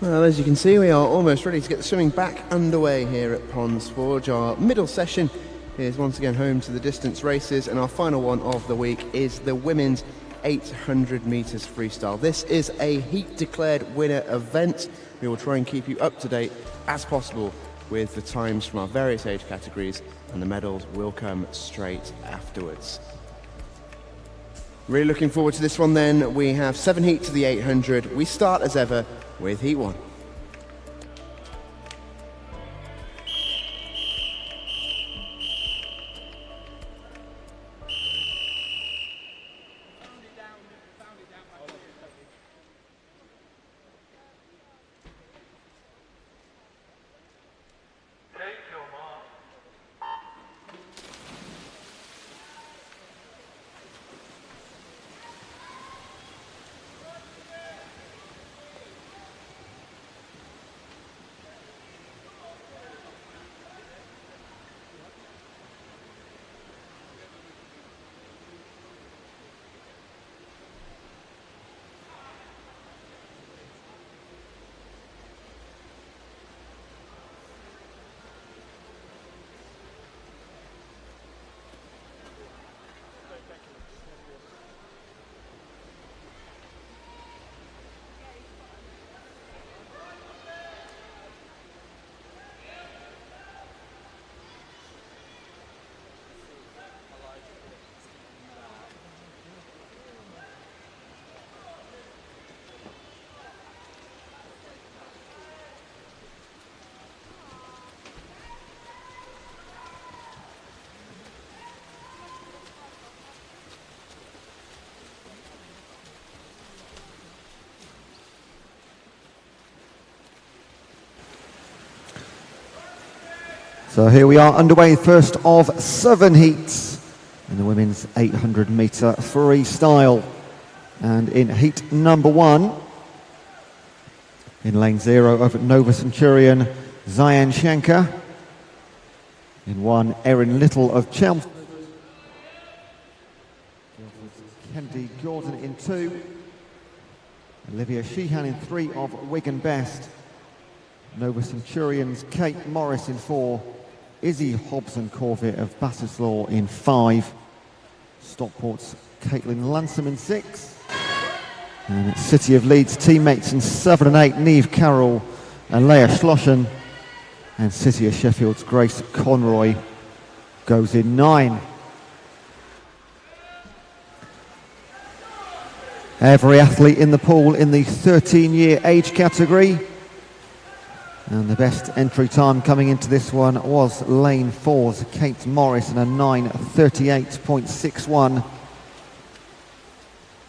Well, as you can see, we are almost ready to get the swimming back underway here at Ponds Forge. Our middle session is once again home to the distance races, and our final one of the week is the women's 800 meters freestyle. This is a heat declared winner event. We will try and keep you up to date as possible with the times from our various age categories, and the medals will come straight afterwards. Really looking forward to this one then. We have 7 heats to the 800. We start as ever with heat 1. So here we are underway, first of 7 heats in the women's 800 metre freestyle. And in heat number 1, in lane 0 of Nova Centurion, Zayan Shankar. In 1, Erin Little of Chelmsford. Kennedy Gordon in 2. Olivia Sheehan in 3 of Wigan Best. Nova Centurion's Kate Morris in 4. Izzy Hobson-Corvett of Basseslaw in 5. Stockport's Caitlin Lansom in 6. And it's City of Leeds teammates in 7 and 8, Niamh Carroll and Leah Schlossen. And City of Sheffield's Grace Conroy goes in 9. Every athlete in the pool in the 13-year age category. And the best entry time coming into this one was lane 4's Kate Morris in a 9:38.61.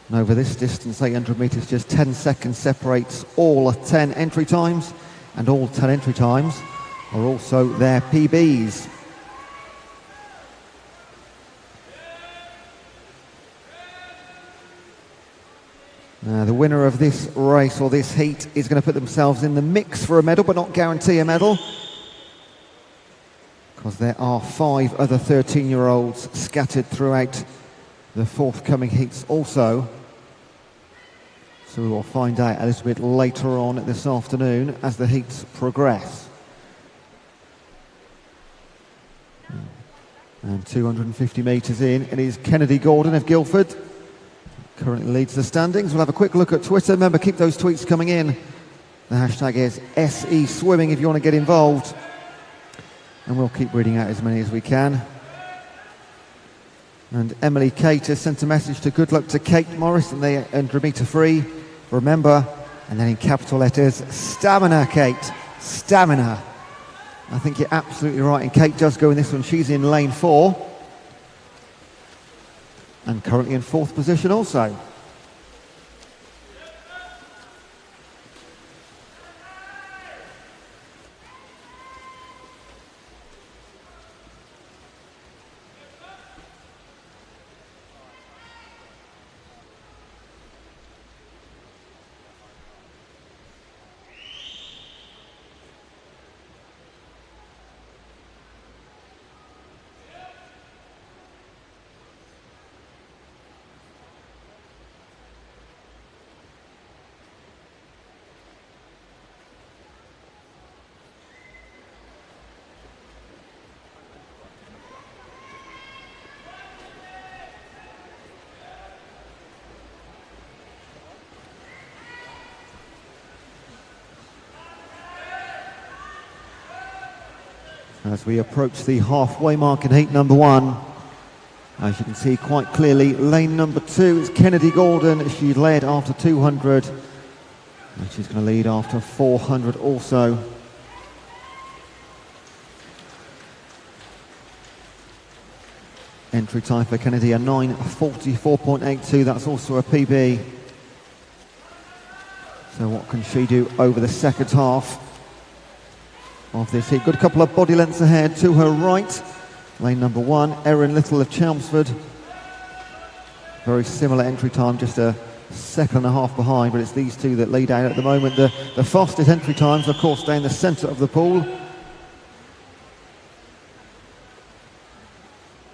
And over this distance, 800 metres, just 10 seconds separates all 10 entry times, and all 10 entry times are also their PBs. Now, the winner of this race, or this heat, is going to put themselves in the mix for a medal, but not guarantee a medal, because there are 5 other 13-year-olds scattered throughout the forthcoming heats also. So we will find out a little bit later on this afternoon as the heats progress. And 250 metres in, it is Kennedy Gordon of Guildford. Currently leads the standings. We'll have a quick look at Twitter. Remember, keep those tweets coming in. The hashtag is SE Swimming if you want to get involved. And we'll keep reading out as many as we can. And Emily Kate has sent a message to good luck to Kate Morris in the 800 metre free. Remember, and then in capital letters, stamina, Kate. Stamina. I think you're absolutely right. And Kate does go in this one. She's in lane 4. And currently in 4th position also. as we approach the halfway mark in heat number 1. As you can see quite clearly, lane number 2 is Kennedy Gordon. She led after 200, and she's going to lead after 400 also. Entry time for Kennedy, a 9:44.82. That's also a PB. So what can she do over the second half of this heat? Good couple of body lengths ahead. To her right, lane number 1, Erin Little of Chelmsford. Very similar entry time, just a second and a half behind, but it's these two that lead out at the moment. The fastest entry times, of course, down the centre of the pool.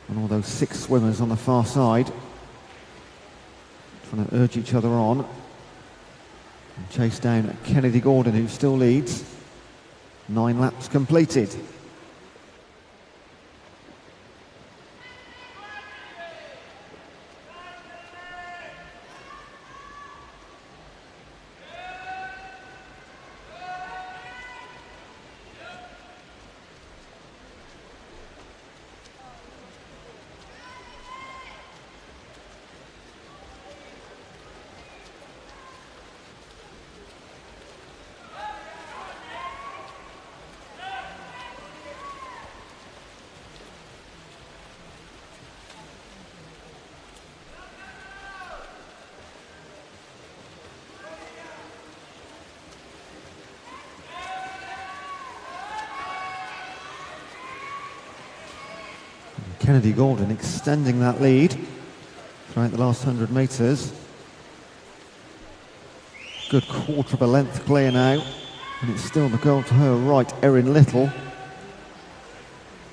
And all those 6 swimmers on the far side trying to urge each other on and chase down Kennedy Gordon, who still leads. 9 laps completed. Kennedy Gordon extending that lead throughout the last 100 metres. Good quarter of a length clear now, and it's still the girl to her right, Erin Little,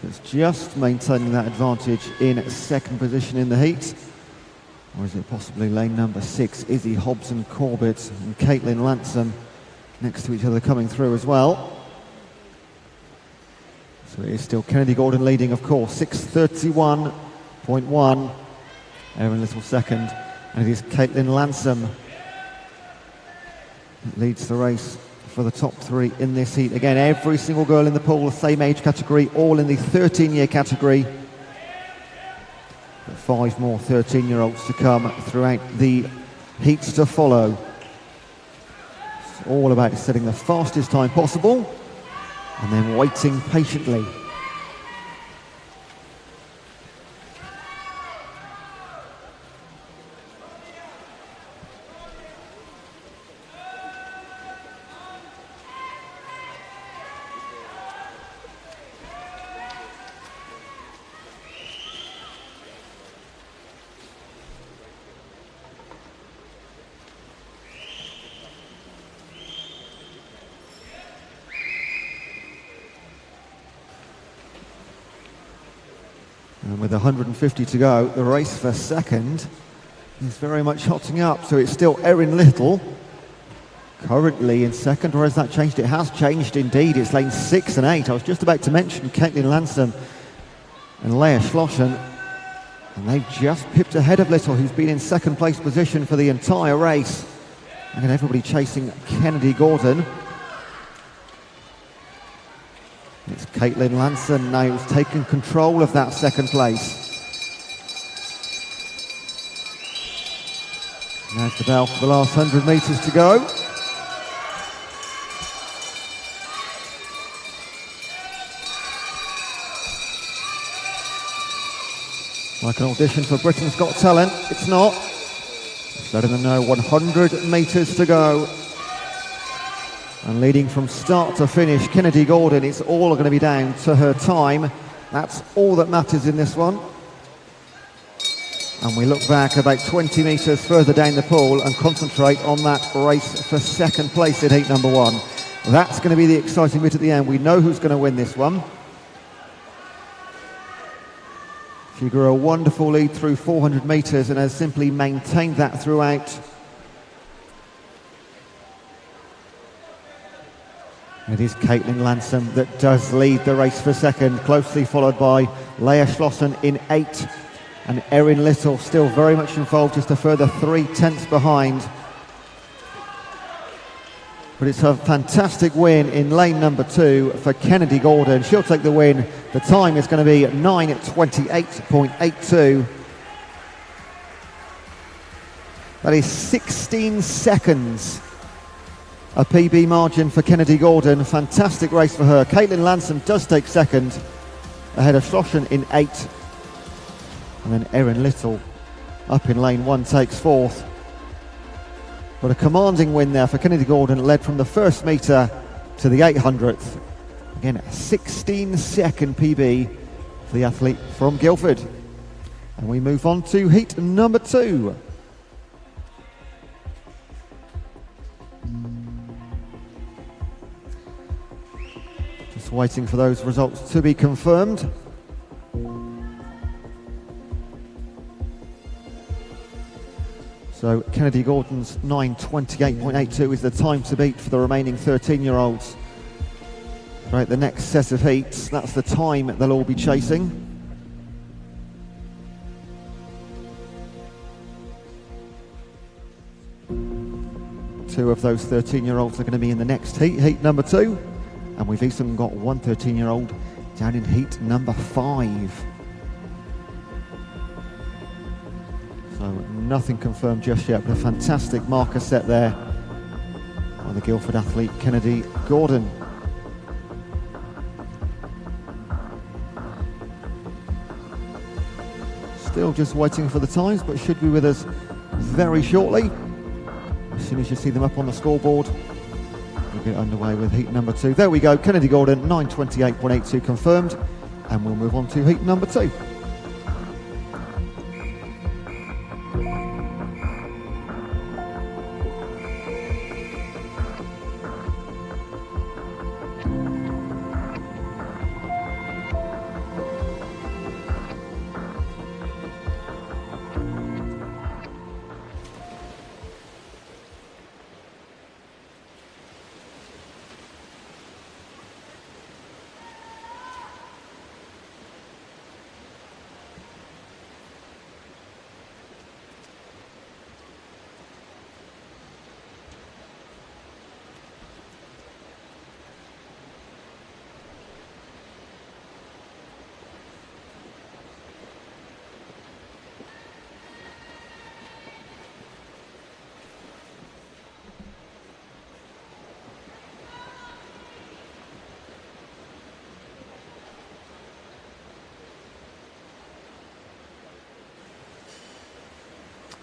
that's just maintaining that advantage in second position in the heat. Or is it possibly lane number 6, Izzy Hobson-Corbett and Caitlin Lansom next to each other coming through as well. So it is still Kennedy Gordon leading, of course, 6:31.1. Erin Little second, and it is Caitlin Lansom that leads the race for the top 3 in this heat. Again, every single girl in the pool, the same age category, all in the 13-year category. But 5 more 13-year-olds to come throughout the heats to follow. It's all about setting the fastest time possible and then waiting patiently. And with 150 to go, the race for second is very much hotting up. So it's still Erin Little currently in second, or has that changed? It has changed indeed. It's lanes 6 and 8. I was just about to mention Caitlin Lansom and Leah Schlossen, and they've just pipped ahead of Little, who's been in second place position for the entire race. And everybody chasing Kennedy Gordon. It's Caitlin Lansom now who's taken control of that second place. And there's the bell for the last 100 metres to go. Like an audition for Britain's Got Talent, it's not. It's letting them know 100 metres to go. And leading from start to finish, Kennedy Gordon, it's all going to be down to her time. That's all that matters in this one. And we look back about 20 metres further down the pool and concentrate on that race for second place in heat number 1. That's going to be the exciting bit at the end. We know who's going to win this one. She grew a wonderful lead through 400 metres and has simply maintained that throughout. It is Caitlin Lansom that does lead the race for second, closely followed by Leah Schlossen in 8, and Erin Little still very much involved, just a further 3 tenths behind. But it's a fantastic win in lane number 2 for Kennedy Gordon. She'll take the win. The time is going to be 9:28.82. That is 16 seconds. A PB margin for Kennedy Gordon. Fantastic race for her. Caitlin Lansom does take second, ahead of Schlosschen in 8. And then Erin Little up in lane 1 takes 4th. But a commanding win there for Kennedy Gordon, led from the first metre to the 800th. Again, a 16-second PB for the athlete from Guildford. And we move on to heat number 2. Just waiting for those results to be confirmed. So Kennedy Gordon's 9:28.82 is the time to beat for the remaining 13-year-olds. Right, the next set of heats, that's the time they'll all be chasing. Two of those 13-year-olds are going to be in the next heat, heat number 2. And we've even got one 13-year-old down in heat number 5. So nothing confirmed just yet, but a fantastic marker set there by the Guildford athlete Kennedy Gordon. Still just waiting for the times, but should be with us very shortly. As soon as you see them up on the scoreboard, we'll get underway with heat number 2. There we go, Kennedy Gordon, 9:28.82 confirmed, and we'll move on to heat number 2.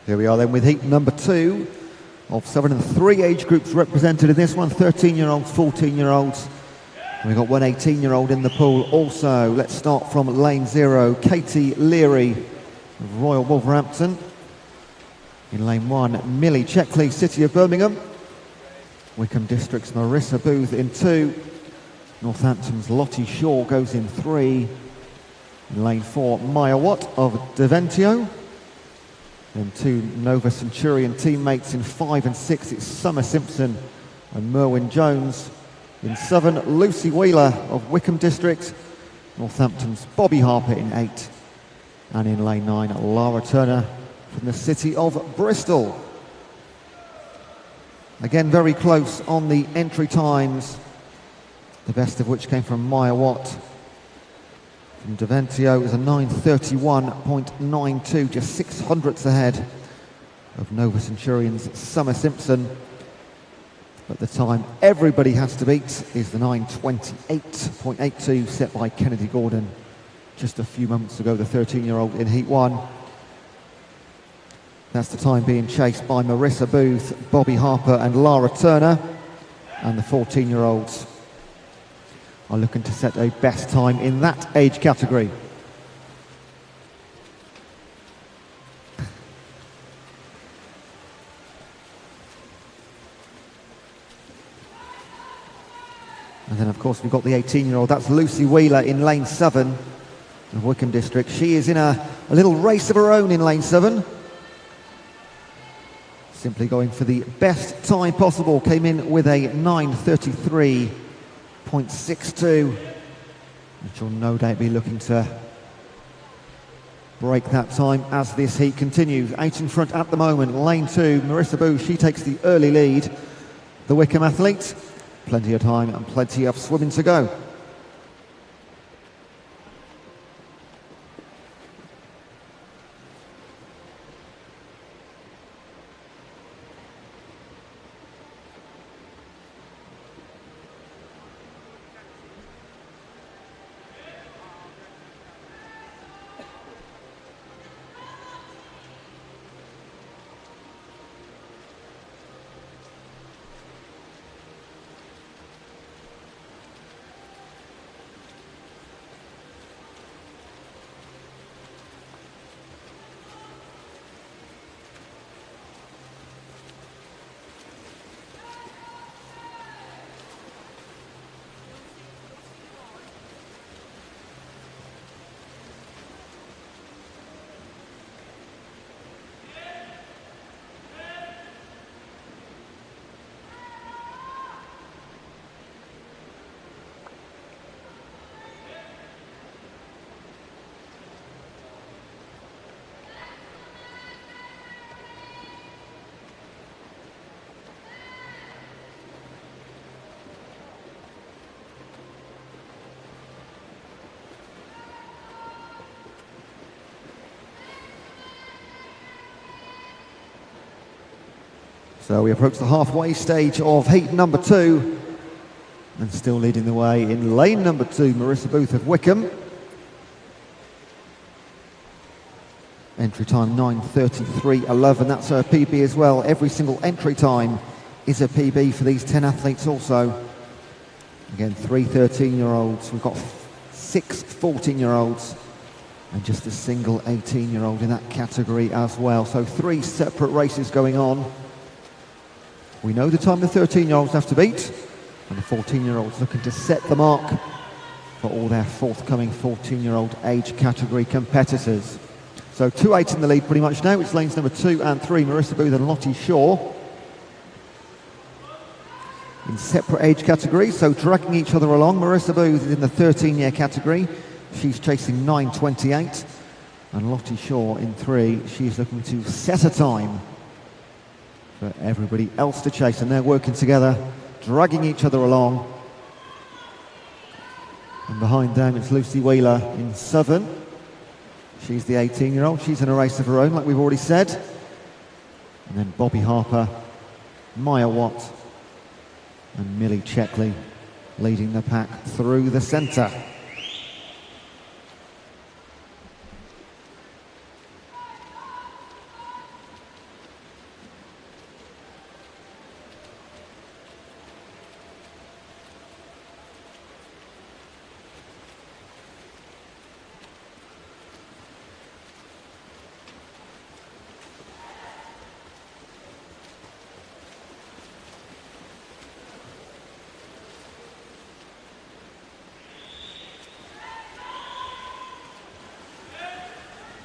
Here we are then with heat number 2 of 7 and 3 age groups represented in this one, 13-year-olds, 14-year-olds. We've got one 18-year-old in the pool also. Let's start from lane 0, Katie Leary of Royal Wolverhampton. In lane 1, Millie Checkley, City of Birmingham. Wickham District's Marissa Booth in 2. Northampton's Lottie Shaw goes in 3. In lane 4, Maya Watt of Deventio. Then 2 Nova Centurion teammates in 5 and 6. It's Summer Simpson and Merwin Jones. In 7, Lucy Wheeler of Wickham District. Northampton's Bobby Harper in 8. And in lane 9, Lara Turner from the City of Bristol. Again, very close on the entry times, the best of which came from Maya Watt. From Deventio is a 9:31.92, just 600ths ahead of Nova Centurion's Summer Simpson. But the time everybody has to beat is the 9:28.82 set by Kennedy Gordon just a few moments ago, the 13-year-old in Heat 1. That's the time being chased by Marissa Booth, Bobby Harper and Lara Turner. And the 14-year-olds are looking to set a best time in that age category. And then, of course, we've got the 18-year-old. That's Lucy Wheeler in lane 7 of Wickham District. She is in a little race of her own in lane 7. Simply going for the best time possible. Came in with a 9:33.62. Which will no doubt be looking to break that time as this heat continues. 8 in front at the moment. Lane 2, Marissa Booth, she takes the early lead. the Wickham athlete. Plenty of time and plenty of swimming to go. So we approach the halfway stage of heat number 2, and still leading the way in lane number 2, Marissa Booth of Wickham. Entry time 9:33.11, that's her PB as well. Every single entry time is a PB for these 10 athletes also. Again, 3 13-year-olds, we've got 6 14-year-olds, and just a single 18-year-old in that category as well. So 3 separate races going on. We know the time the 13-year-olds have to beat, and the 14-year-olds looking to set the mark for all their forthcoming 14-year-old age category competitors. So 2-8 in the lead pretty much now. It's lanes number 2 and 3, Marissa Booth and Lottie Shaw. In separate age categories, so dragging each other along. Marissa Booth is in the 13-year category. She's chasing 9:28. And Lottie Shaw in 3, she's looking to set a time for everybody else to chase, and they're working together, dragging each other along. And behind them it's Lucy Wheeler in 7. She's the 18-year-old. She's in a race of her own, like we've already said. And then Bobby Harper, Maya Watt, and Millie Checkley leading the pack through the centre.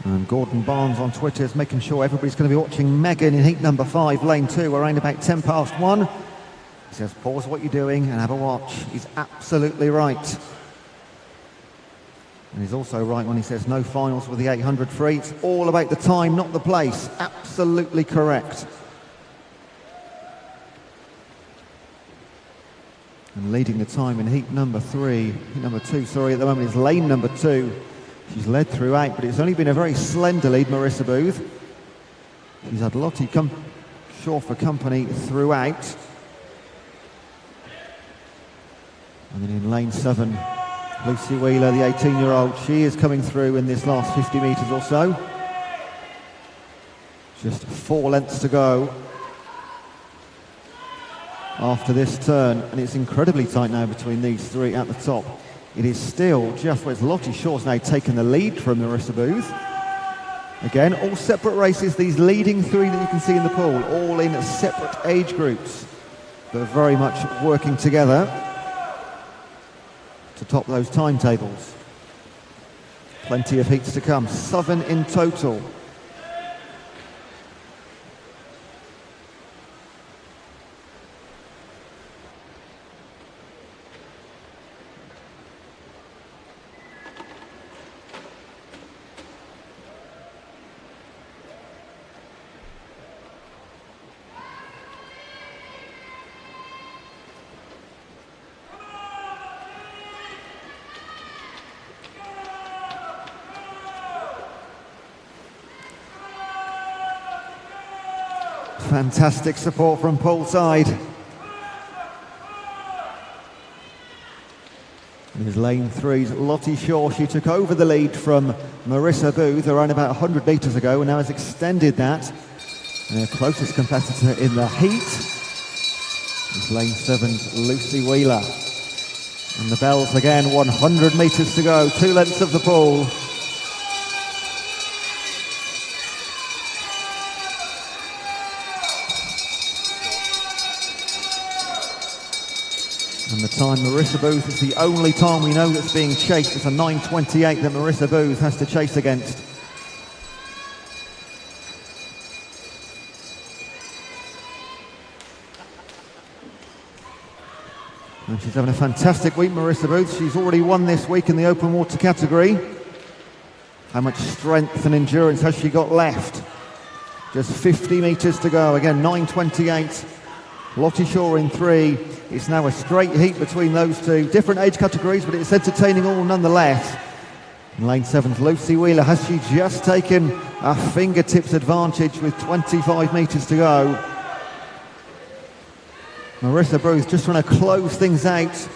And Gordon Barnes on Twitter is making sure everybody's going to be watching Megan in heat number 5, lane 2, around about 1:10 He says, pause what you're doing and have a watch. He's absolutely right. And he's also right when he says no finals with the 800 free. It's all about the time, not the place. Absolutely correct. And leading the time in heat number 2, at the moment is lane number 2. She's led throughout, but it's only been a very slender lead, Marissa Booth. She's had Lottie Shaw for company throughout. And then in lane 7, Lucy Wheeler, the 18-year-old, she is coming through in this last 50 metres or so. Just 4 lengths to go after this turn, and it's incredibly tight now between these 3 at the top. It is still just where Lottie Shaw's now taken the lead from Marissa Booth. Again, all separate races, these leading 3 that you can see in the pool, all in separate age groups, but very much working together to top those timetables. Plenty of heats to come, 7 in total. Fantastic support from poolside. Here's lane 3's Lottie Shaw. She took over the lead from Marissa Booth around about 100 metres ago and now has extended that. And her closest competitor in the heat is lane 7's Lucy Wheeler. And the bells again, 100 metres to go, 2 lengths of the pool. And the time Marissa Booth is the only time we know that's being chased. It's a 9:28 that Marissa Booth has to chase against. And she's having a fantastic week, Marissa Booth. She's already won this week in the open water category. How much strength and endurance has she got left? Just 50 metres to go. Again, 9:28. Lottie Shaw in 3. It's now a straight heat between those two. Different age categories, but it's entertaining all nonetheless. In lane 7's Lucy Wheeler. Has she just taken a fingertips advantage with 25 metres to go? Marissa Booth just trying to close things out.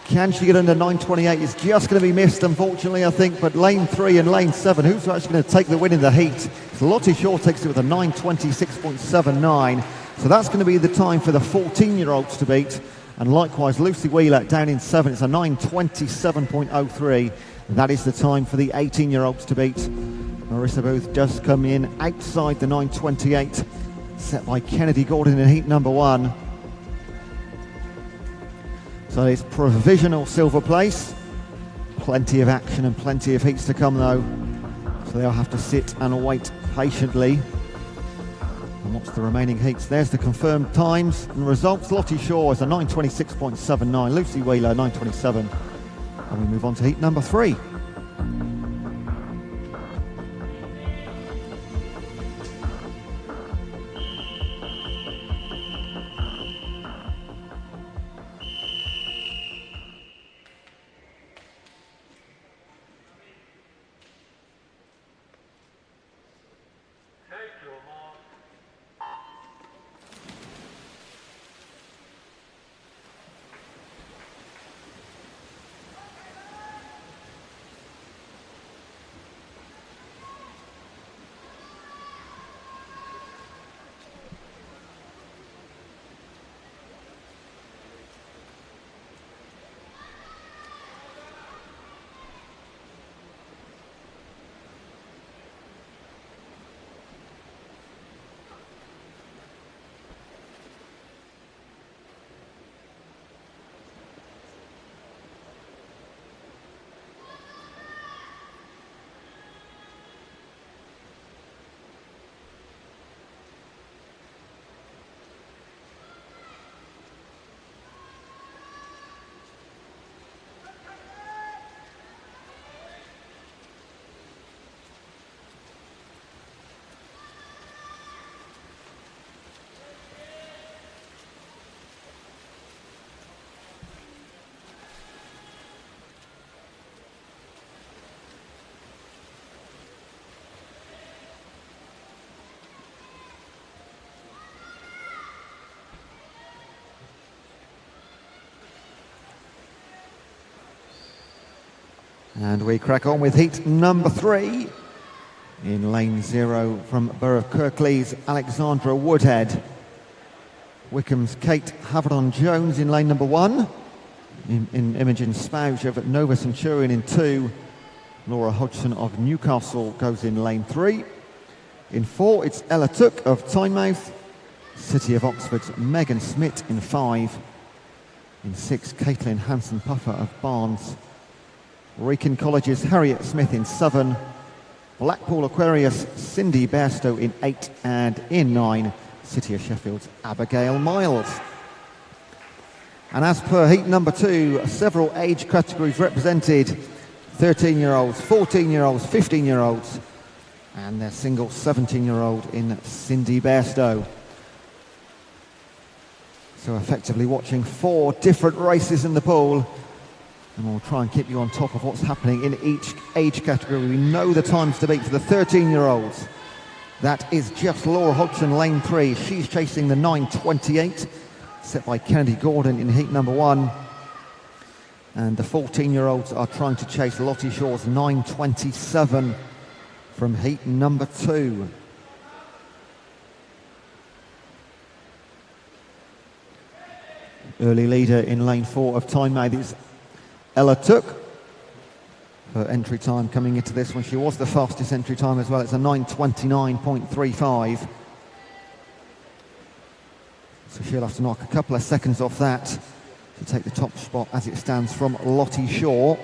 Can she get under 9:28? It's just going to be missed, unfortunately, I think. But lane 3 and lane 7, who's actually going to take the win in the heat? So Lottie Shaw takes it with a 9:26.79. So that's going to be the time for the 14-year-olds to beat. And likewise, Lucy Wheeler down in 7. It's a 9:27.03. That is the time for the 18-year-olds to beat. Marissa Booth does come in outside the 9:28, set by Kennedy Gordon in heat number 1. So it's provisional silver place. Plenty of action and plenty of heats to come though. So they'll have to sit and wait patiently and watch the remaining heats. There's the confirmed times and results. Lottie Shaw is a 9:26.79. Lucy Wheeler 9:27. And we move on to heat number 3. And we crack on with heat number 3. In lane 0 from Borough of Kirklees, Alexandra Woodhead. Wickham's Kate Haveron-Jones in lane number 1. In Imogen Spouge of Nova Centurion in 2. Laura Hodgson of Newcastle goes in lane 3. In 4, it's Ella Took of Tynemouth. City of Oxford's Megan Smith in 5. In 6, Caitlin Hanson-Puffer of Barnes. Wrekin College's Harriet Smith in 7. Blackpool Aquarius Cindy Bairstow in 8. And in 9, City of Sheffield's Abigail Miles. And as per heat number 2, several age categories represented. 13-year-olds, 14-year-olds, 15-year-olds, and their single 17-year-old in Cindy Bairstow. So effectively watching 4 different races in the pool, and we'll try and keep you on top of what's happening in each age category. We know the times to beat for the 13-year-olds. That is just Laura Hodgson, lane 3. She's chasing the 9:28, set by Kennedy Gordon in heat number 1. And the 14-year-olds are trying to chase Lottie Shaw's 9:27 from heat number 2. Early leader in lane 4 of Time Made is Ella Took. Her entry time coming into this one, she was the fastest entry time as well. It's a 9:29.35. So she'll have to knock a couple of seconds off that to take the top spot as it stands from Lottie Shaw.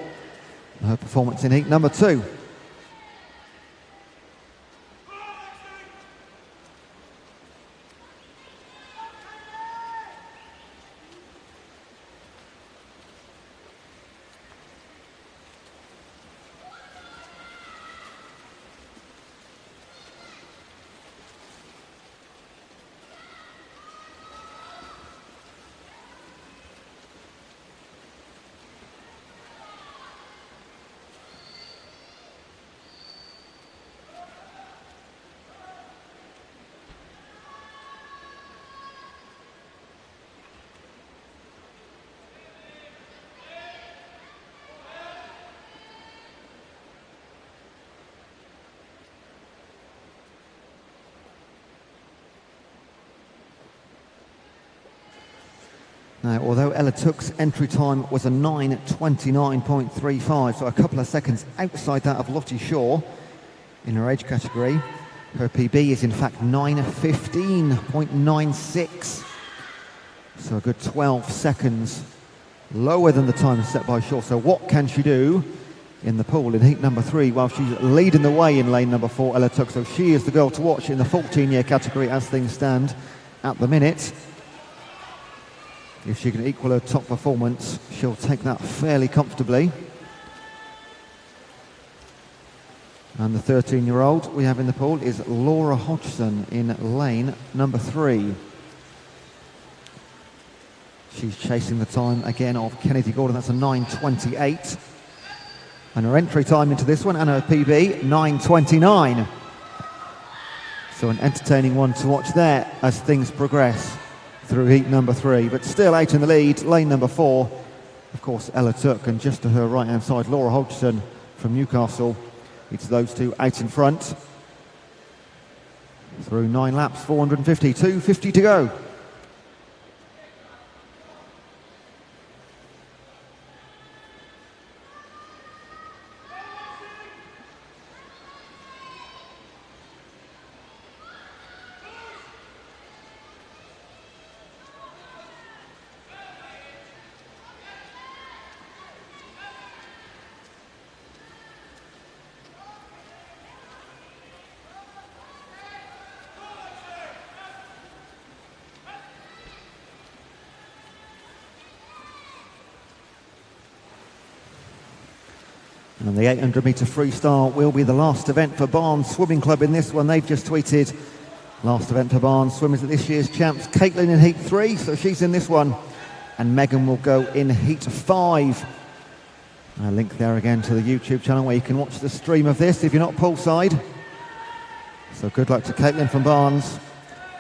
Her performance in heat number 2. Now, although Ella Took's entry time was a 9:29.35, so a couple of seconds outside that of Lottie Shaw in her age category, her PB is in fact 9:15.96. So a good 12 seconds lower than the time set by Shaw. So what can she do in the pool in heat number 3? Well, she's leading the way in lane number 4, Ella Took. So she is the girl to watch in the 14-year category as things stand at the minute. If she can equal her top performance, she'll take that fairly comfortably. And the 13-year-old we have in the pool is Laura Hodgson in lane number 3. She's chasing the time again of Kennedy Gordon. That's a 9:28. And her entry time into this one and her PB, 9:29. So an entertaining one to watch there as things progress through heat number 3, but still out in the lead, lane number 4, of course, Ella Took, and just to her right-hand side, Laura Hodgson from Newcastle. It's those two out in front. Through 9 laps, 450, 250 to go. And the 800-metre freestyle will be the last event for Barnes Swimming Club in this one. They've just tweeted, last event for Barnes swimmers at this year's champs. Caitlin in heat 3, so she's in this one. And Megan will go in heat 5. A link there again to the YouTube channel where you can watch the stream of this if you're not poolside. So good luck to Caitlin from Barnes.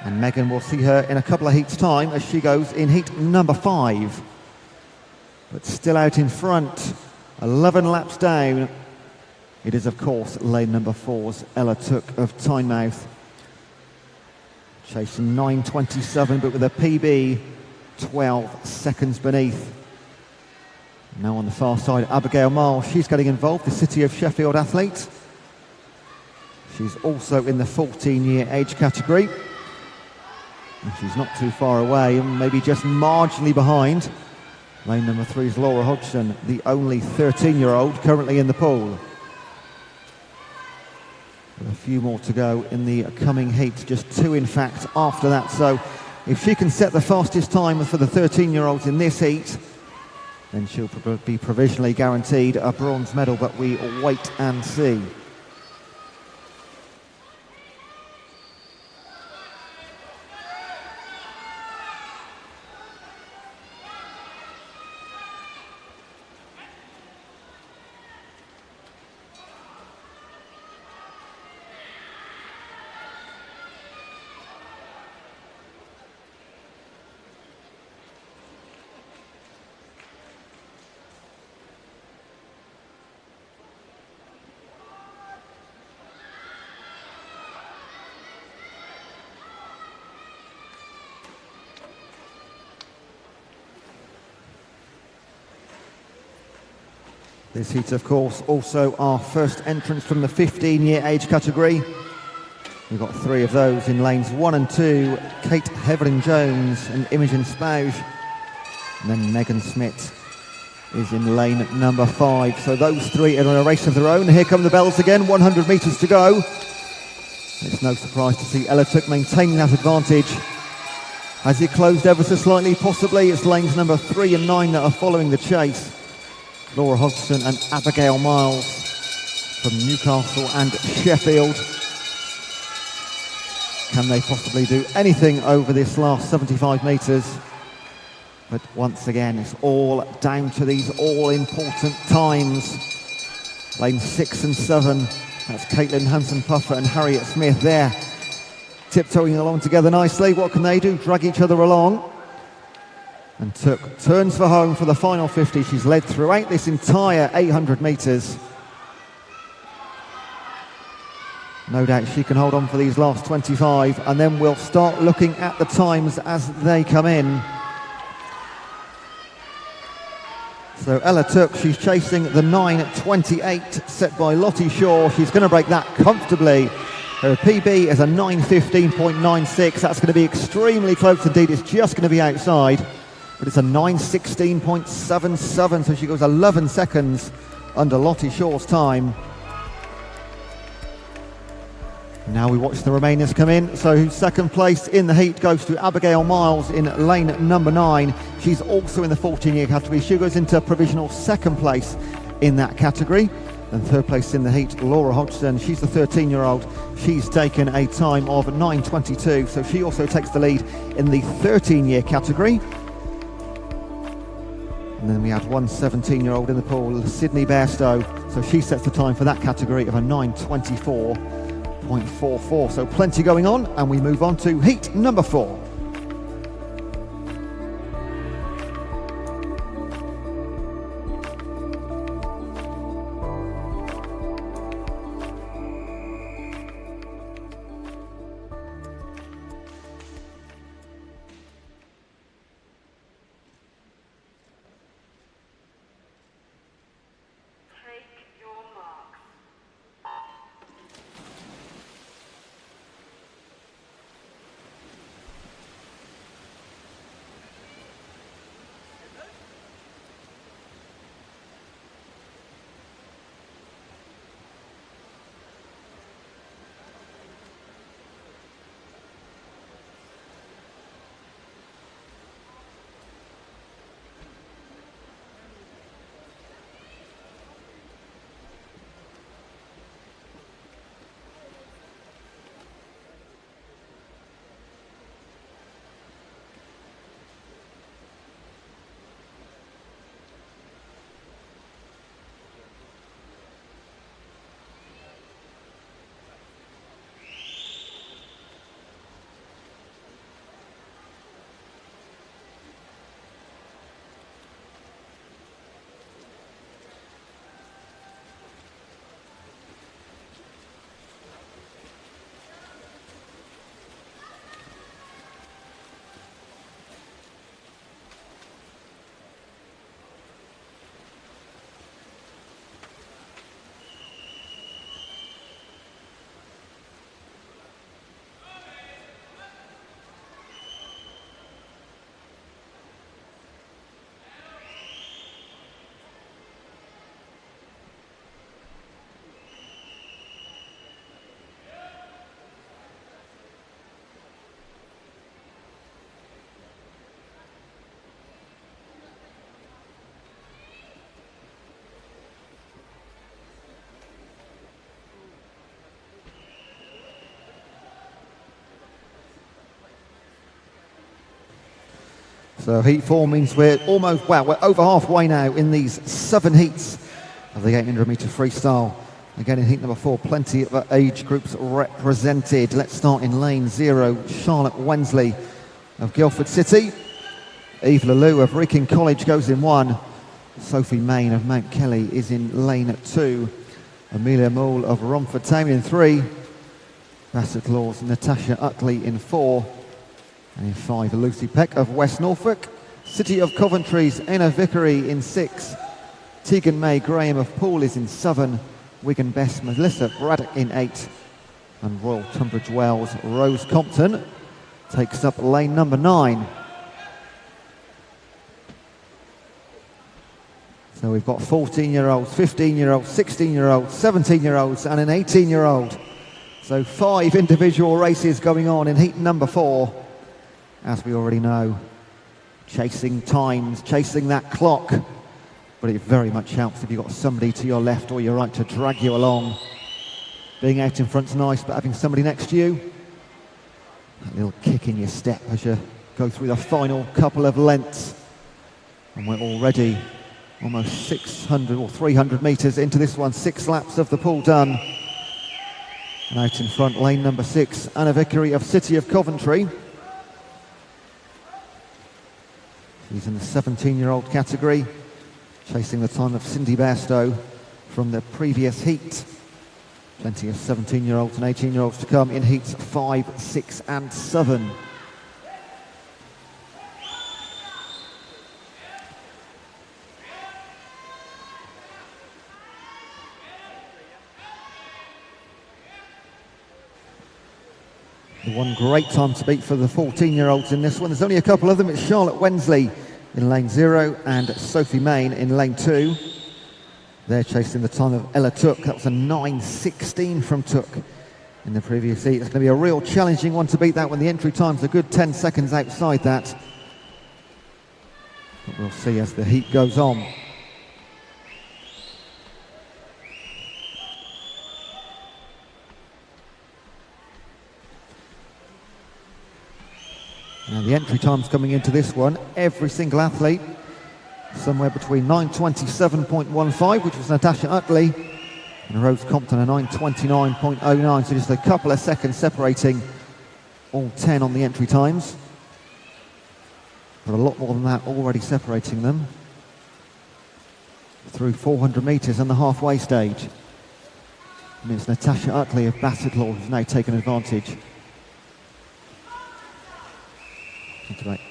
And Megan, will see her in a couple of heats' time as she goes in heat number 5. But still out in front. 11 laps down, it is of course lane number 4's Ella Took of Tynemouth. Chasing 9:27, but with a PB 12 seconds beneath. Now on the far side, Abigail Miles, she's getting involved, the City of Sheffield athlete. She's also in the 14-year age category. And she's not too far away, maybe just marginally behind. Lane number 3 is Laura Hodgson, the only 13-year-old currently in the pool. With a few more to go in the coming heats, just 2 in fact after that. So if she can set the fastest time for the 13-year-olds in this heat, then she'll be provisionally guaranteed a bronze medal, but we wait and see. This heat, of course, also our first entrance from the 15-year age category. We've got 3 of those in lanes 1 and 2, Kate Heverin-Jones and Imogen Spauge. And then Megan Smith is in lane number 5. So those 3 are in a race of their own. Here come the bells again, 100 metres to go. It's no surprise to see Ella Took maintaining that advantage. Has it closed ever so slightly? Possibly. It's lanes number 3 and 9 that are following the chase. Laura Hodgson and Abigail Miles from Newcastle and Sheffield. Can they possibly do anything over this last 75 metres? But once again, it's all down to these all-important times. Lane 6 and 7, that's Caitlin Hanson-Puffer and Harriet Smith there, tiptoeing along together nicely. What can they do? Drag each other along. And Took turns for home for the final 50. She's led throughout this entire 800 metres. No doubt she can hold on for these last 25, and then we'll start looking at the times as they come in. So Ella Took, she's chasing the 9:28 set by Lottie Shaw. She's going to break that comfortably. Her PB is a 9:15.96. That's going to be extremely close indeed. It's just going to be outside, but it's a 9:16.77, so she goes 11 seconds under Lottie Shaw's time. Now we watch the remainers come in. So second place in the heat goes to Abigail Miles in lane number 9. She's also in the 14-year category. She goes into provisional second place in that category. And third place in the heat, Laura Hodgson. She's the 13-year-old. She's taken a time of 9:22. So she also takes the lead in the 13-year category. And then we had one 17-year-old in the pool, Sydney Bairstow. So she sets the time for that category of a 9:24.44. So plenty going on, and we move on to heat number 4. So heat 4 means we're over halfway now in these 7 heats of the 800-metre freestyle. Again, in heat number 4, plenty of age groups represented. Let's start in lane 0. Charlotte Wensley of Guildford City. Eve Lalou of Wrekin College goes in 1. Sophie Main of Mount Kelly is in lane 2. Amelia Moule of Romford Town in 3. Bassett Law's Natasha Utley in 4. And in 5, Lucy Peck of West Norfolk. City of Coventry's Anna Vickery in 6. Tegan May Graham of Poole is in 7. Wigan Best Melissa Braddock in 8. And Royal Tunbridge Wells Rose Compton takes up lane number 9. So we've got 14-year-olds, 15-year-olds, 16-year-olds, 17-year-olds and an 18-year-old. So 5 individual races going on in heat number 4. As we already know, chasing times, chasing that clock. But it very much helps if you've got somebody to your left or your right to drag you along. Being out in front's nice, but having somebody next to you, that little kick in your step as you go through the final couple of lengths. And we're already almost 600 or 300 metres into this one. 6 laps of the pool done. And out in front, lane number 6, Anna Vickery of City of Coventry. She's in the 17-year-old category, chasing the time of Cindy Bairstow from the previous heat. Plenty of 17-year-olds and 18-year-olds to come in heats 5, 6 and 7. The one great time to beat for the 14-year-olds in this one. There's only a couple of them. It's Charlotte Wensley in lane 0 and Sophie Main in lane 2. They're chasing the time of Ella Took. That was a 9.16 from Took in the previous heat. It's going to be a real challenging one to beat that when the entry time's a good 10 seconds outside that. But we'll see as the heat goes on. Now the entry times coming into this one, every single athlete somewhere between 9:27.15, which was Natasha Utley, and Rose Compton a 9:29.09, so just a couple of seconds separating all 10 on the entry times. But a lot more than that already separating them through 400 metres and the halfway stage. And it's Natasha Utley of Bassetlaw who's now taken advantage. Right.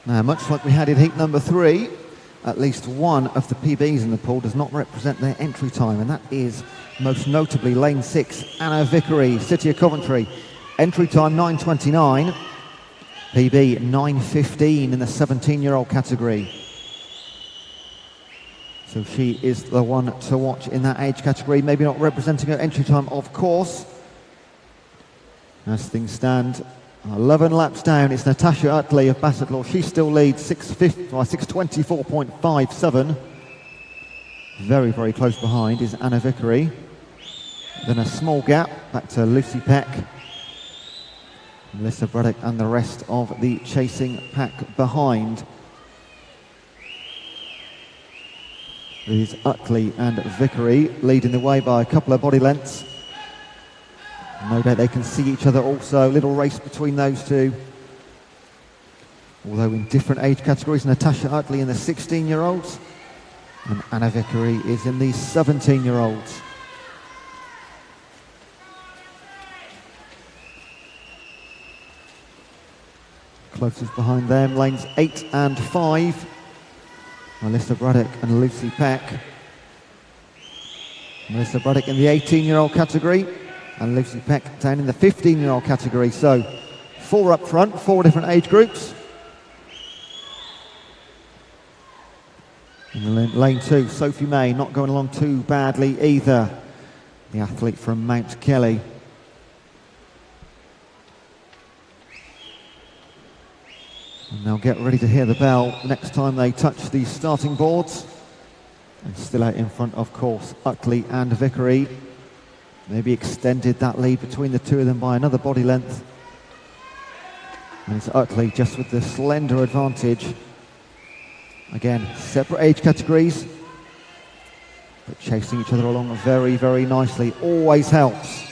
Now, much like we had in heat number 3, at least one of the PBs in the pool does not represent their entry time, and that is most notably lane 6, Anna Vickery, City of Coventry. Entry time 9:29, PB 9:15 in the 17-year-old category. So she is the one to watch in that age category, maybe not representing her entry time, of course. As things stand, 11 laps down, it's Natasha Utley of Bassetlaw. She still leads 6:24.57. Very, very close behind is Anna Vickery. Then a small gap back to Lucy Peck, Melissa Braddock and the rest of the chasing pack behind. It is Utley and Vickery leading the way by a couple of body lengths. No doubt they can see each other also. Little race between those two. Although in different age categories, Natasha Utley in the 16-year-olds and Anna Vickery is in the 17-year-olds. Closest behind them, lanes 8 and 5. Melissa Braddock and Lucy Peck. Melissa Braddock in the 18-year-old category and Lucy Peck down in the 15-year-old category. So 4 up front, 4 different age groups. In lane 2, Sophie May not going along too badly either, the athlete from Mount Kelly. And they'll get ready to hear the bell next time they touch the starting boards. And still out in front, of course, Utley and Vickery. Maybe extended that lead between the two of them by another body length. And it's Utley just with the slender advantage. Again, separate age categories, but chasing each other along very, very nicely. Always helps.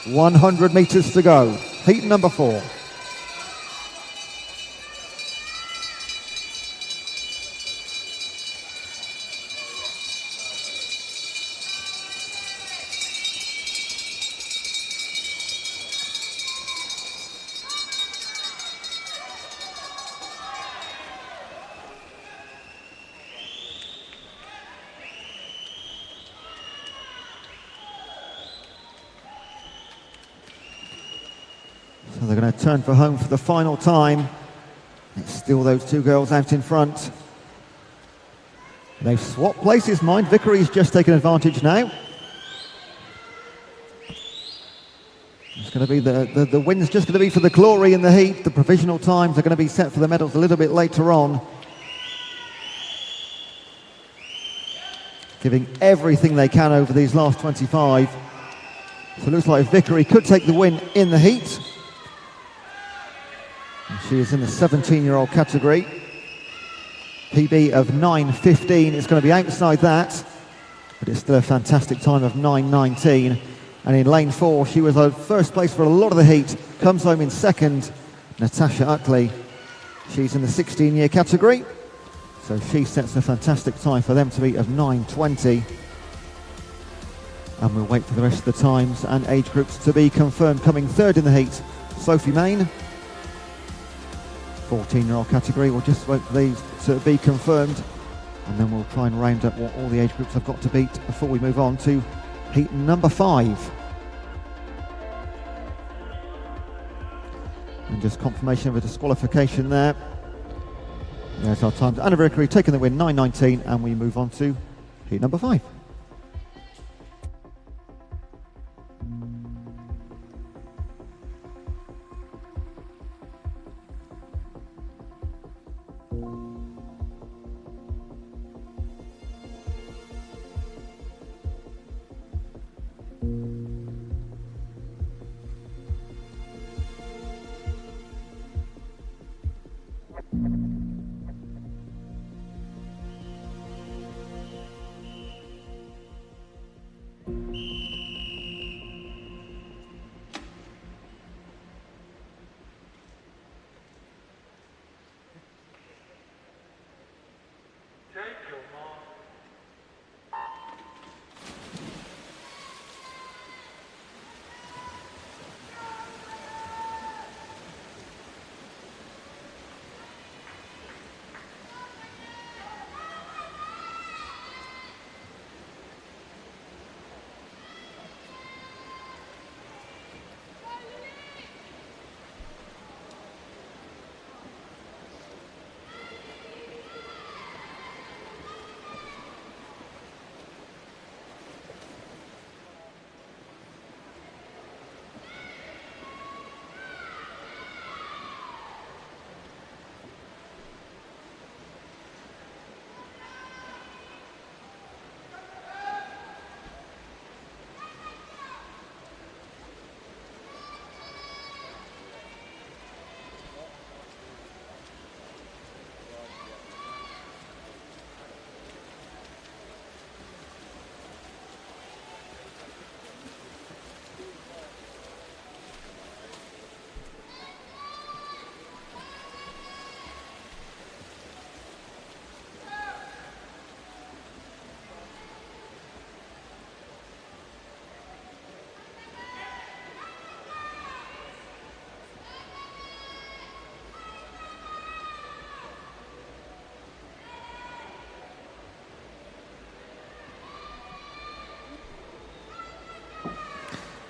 100 metres to go. Heat number 4. So they're going to turn for home for the final time. It's still those two girls out in front. They've swapped places, mind. Vickery's just taken advantage now. It's going to be the win's just going to be for the glory in the heat. The provisional times are going to be set for the medals a little bit later on. Giving everything they can over these last 25. So it looks like Vickery could take the win in the heat. And she is in the 17-year-old category. PB of 9:15. It's going to be outside that, but it's still a fantastic time of 9:19. And in lane 4, she was first place for a lot of the heat. Comes home in second, Natasha Utley. She's in the 16-year category, so she sets a fantastic time for them to beat of 9:20. And we'll wait for the rest of the times and age groups to be confirmed. Coming third in the heat, Sophie Main. 14-year-old category. We'll just wait for these to be confirmed, and then we'll try and round up what all the age groups have got to beat before we move on to heat number 5. And just confirmation of a disqualification there. There's our times. Anna Vickery taking the win, 9:19, and we move on to heat number 5.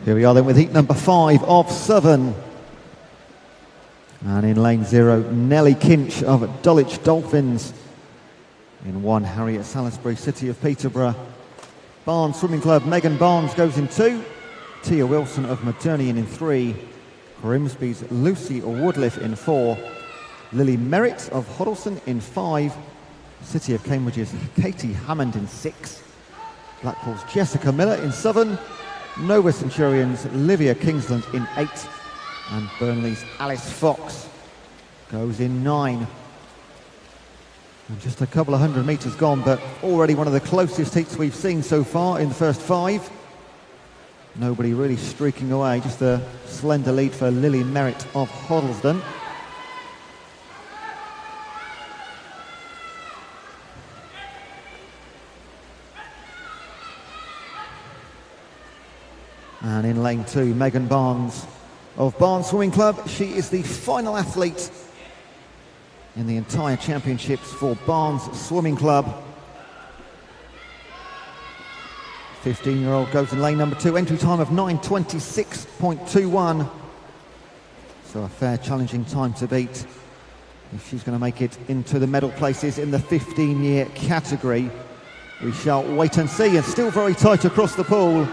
Here we are then with heat number 5 of 7. And in lane 0, Nellie Kinch of Dulwich Dolphins. In 1, Harriet Salisbury, City of Peterborough. Barnes Swimming Club, Megan Barnes goes in 2. Tia Wilson of Modernian in 3. Grimsby's Lucy Woodliff in 4. Lily Merritt of Hoddleston in 5. City of Cambridge's Katie Hammond in 6. Blackpool's Jessica Miller in 7. Nova Centurion's Livia Kingsland in 8. And Burnley's Alice Fox goes in 9. And just a couple of 100 metres gone, but already one of the closest heats we've seen so far in the first 5. Nobody really streaking away, just a slender lead for Lily Merritt of Hoddleston. And in lane 2, Megan Barnes of Barnes Swimming Club. She is the final athlete in the entire championships for Barnes Swimming Club. 15-year-old goes in lane number 2, entry time of 9:26.21. So a fair challenging time to beat if she's going to make it into the medal places in the 15-year category. We shall wait and see. It's still very tight across the pool.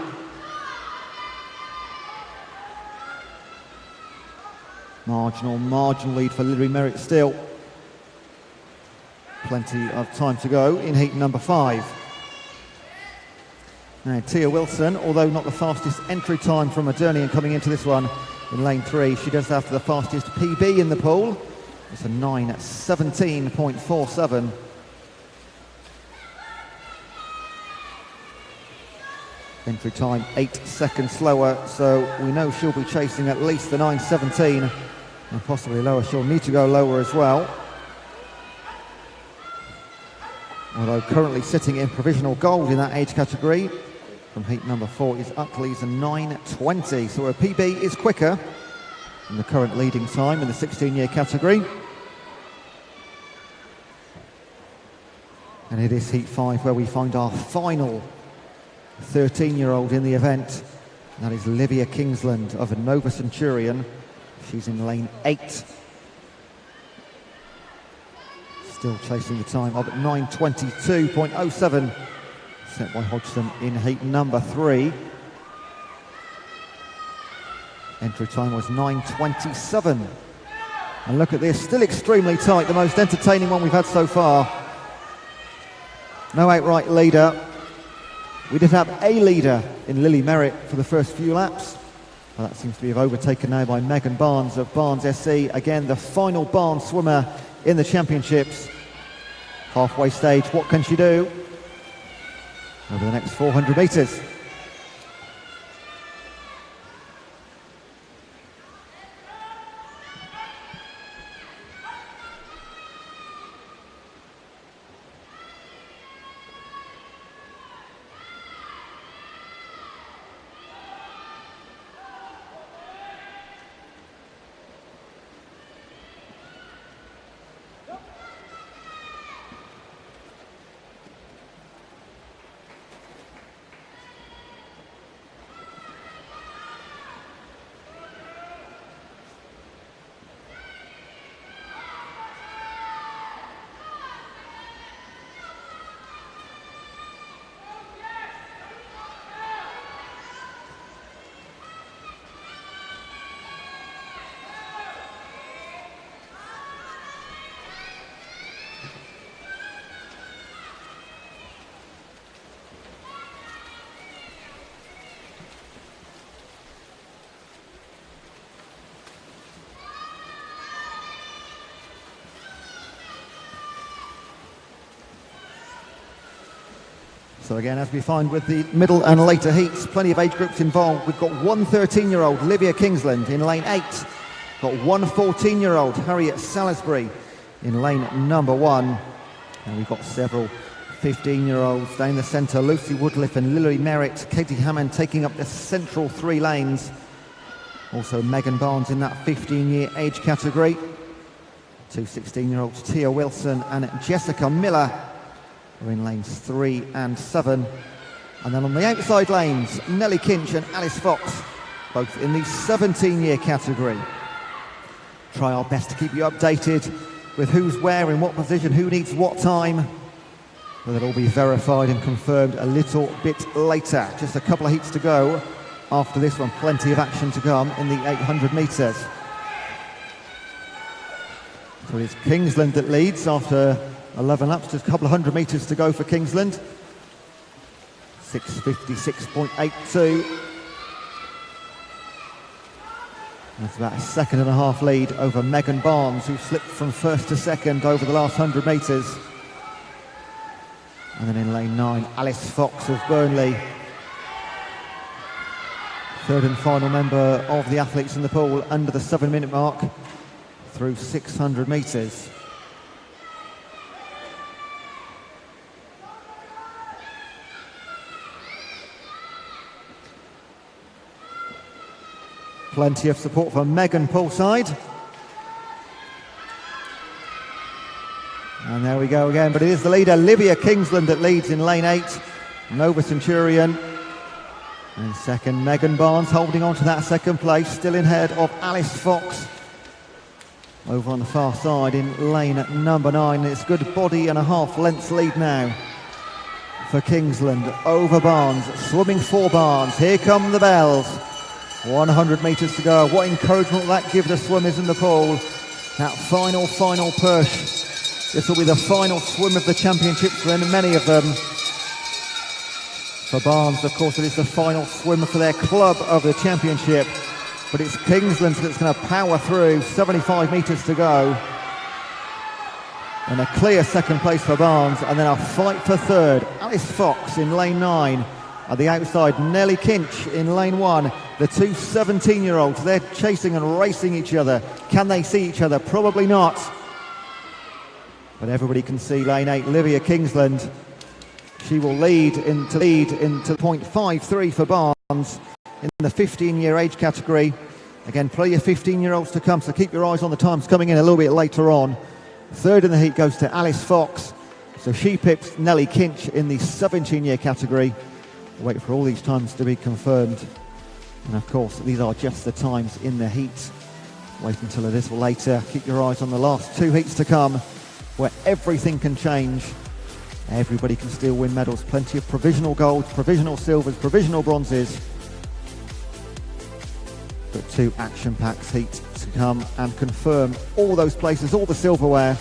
Marginal lead for Lily Merritt still. Plenty of time to go in heat number 5. Now Tia Wilson, although not the fastest entry time from Modernian coming into this one in lane 3, she does have the fastest PB in the pool. It's a 9:17.47. Entry time 8 seconds slower, so we know she'll be chasing at least the 9:17 and possibly lower. She'll need to go lower as well. Although currently sitting in provisional gold in that age category from heat number 4 is Uckley's 9:20, so her PB is quicker than the current leading time in the 16-year category. And it is heat 5 where we find our final 13-year-old in the event. That is Livia Kingsland of Nova Centurion. She's in lane 8. Still chasing the time of 9:22.07, set by Hodgson in heat number 3. Entry time was 9:27. And look at this, still extremely tight, the most entertaining one we've had so far. No outright leader. We did have a leader in Lily Merritt for the first few laps. Well, that seems to be overtaken now by Megan Barnes of Barnes SC. Again, the final Barnes swimmer in the championships. Halfway stage, what can she do over the next 400 metres? So again, as we find with the middle and later heats, plenty of age groups involved. We've got one 13-year-old, Livia Kingsland, in lane 8. Got one 14-year-old, Harriet Salisbury, in lane number 1. And we've got several 15-year-olds down the centre, Lucy Woodliff and Lily Merritt. Katie Hammond taking up the central 3 lanes. Also Megan Barnes in that 15-year age category. Two 16-year-olds, Tia Wilson and Jessica Miller, are in lanes 3 and 7. And then on the outside lanes, Nellie Kinch and Alice Fox, both in the 17-year category. Try our best to keep you updated with who's where, in what position, who needs what time. But it'll all be verified and confirmed a little bit later. Just a couple of heats to go after this one. Plenty of action to come in the 800 metres. So it's Kingsland that leads after 11 laps. Just a couple of 100 metres to go for Kingsland. 6:56.82. That's about a second and a half lead over Megan Barnes, who slipped from first to second over the last 100 metres. And then in lane 9, Alice Fox of Burnley. Third and final member of the athletes in the pool under the 7-minute mark through 600 metres. Plenty of support for Megan poolside. And there we go again, but it is the leader, Livia Kingsland, that leads in lane 8. Nova Centurion. And second, Megan Barnes holding on to that second place, still in head of Alice Fox. Over on the far side in lane number 9. It's good body and a half lengths lead now for Kingsland over Barnes, swimming for Barnes. Here come the bells. 100 metres to go. What encouragement will that give the swimmers in the pool? That final push. This will be the final swim of the championships for many of them. For Barnes, of course, it is the final swim for their club of the championship. But it's Kingsland that's going to power through. 75 metres to go. And a clear second place for Barnes. And then a fight for third. Alice Fox in lane 9. At the outside, Nellie Kinch in lane 1. The two 17-year-olds, they're chasing and racing each other. Can they see each other? Probably not. But everybody can see lane 8, Livia Kingsland. She will lead into 0.53 for Barnes in the 15-year age category. Again, plenty of 15-year-olds to come, so keep your eyes on the times coming in a little bit later on. Third in the heat goes to Alice Fox. So she pips Nellie Kinch in the 17-year category. We'll wait for all these times to be confirmed. And of course, these are just the times in the heat. Wait until a little later. Keep your eyes on the last two heats to come, where everything can change. Everybody can still win medals. Plenty of provisional golds, provisional silvers, provisional bronzes. But two action-packed heats to come and confirm all those places, all the silverware.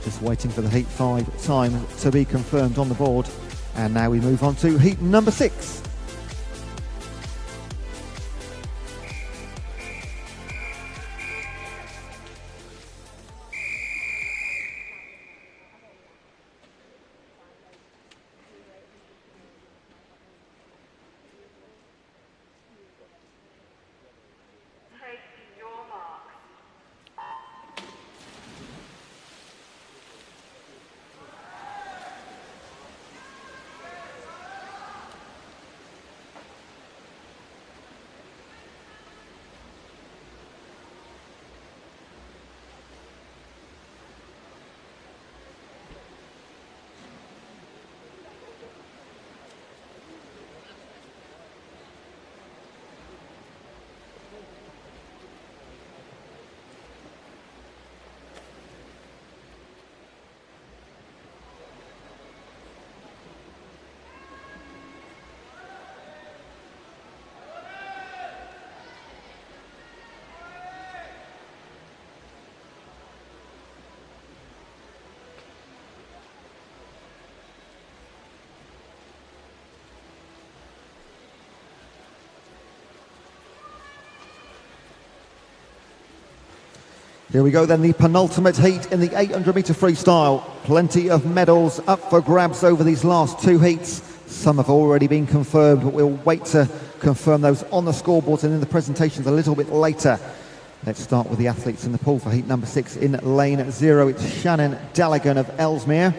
Just waiting for the heat 5 time to be confirmed on the board. And now we move on to heat number 6. Here we go then, the penultimate heat in the 800-metre freestyle. Plenty of medals up for grabs over these last two heats. Some have already been confirmed, but we'll wait to confirm those on the scoreboards and in the presentations a little bit later. Let's start with the athletes in the pool for heat number 6. In lane 0, it's Shannon Dallaghan of Ellesmere.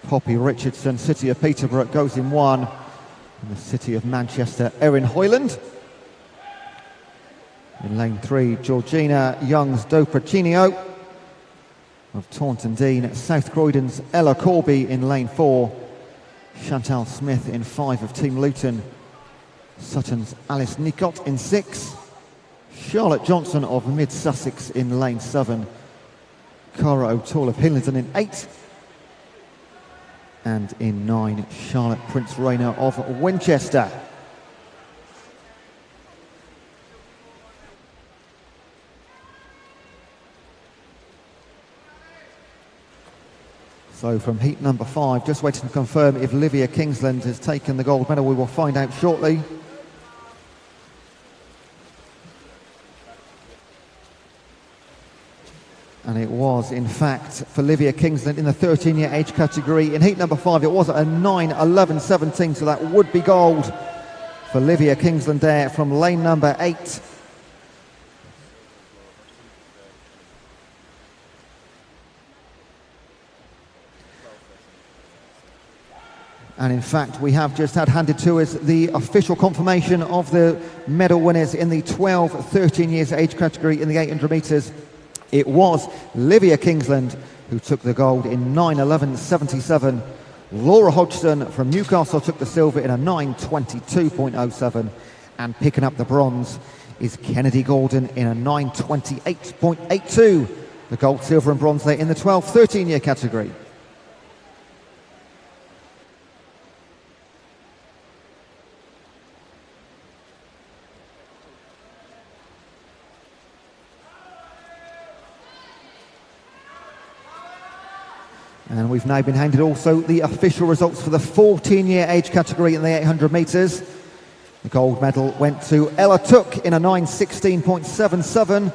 Poppy Richardson, City of Peterborough, goes in 1. In the City of Manchester, Erin Hoyland. In lane 3, Georgina Young's Dopracinio of Taunton Dean. South Croydon's Ella Corby in lane 4. Chantal Smith in 5 of Team Luton. Sutton's Alice Nicott in 6. Charlotte Johnson of Mid Sussex in lane 7. Cara O'Toole of Hillingdon in 8. And in 9, Charlotte Prince Rayner of Winchester. So from heat number 5, just waiting to confirm if Livia Kingsland has taken the gold medal. We will find out shortly. And it was, in fact, for Livia Kingsland in the 13-year age category. In heat number 5, it was a 9:11.17, so that would be gold for Livia Kingsland there from lane number 8. And in fact, we have just had handed to us the official confirmation of the medal winners in the 12-13 years age category in the 800 metres. It was Livia Kingsland who took the gold in 9:11.77. Laura Hodgson from Newcastle took the silver in a 9:22.07. And picking up the bronze is Kennedy Gordon in a 9:28.82. The gold, silver and bronze there in the 12-13 year category. And we've now been handed also the official results for the 14-year age category in the 800 metres. The gold medal went to Ella Took in a 9:16.77.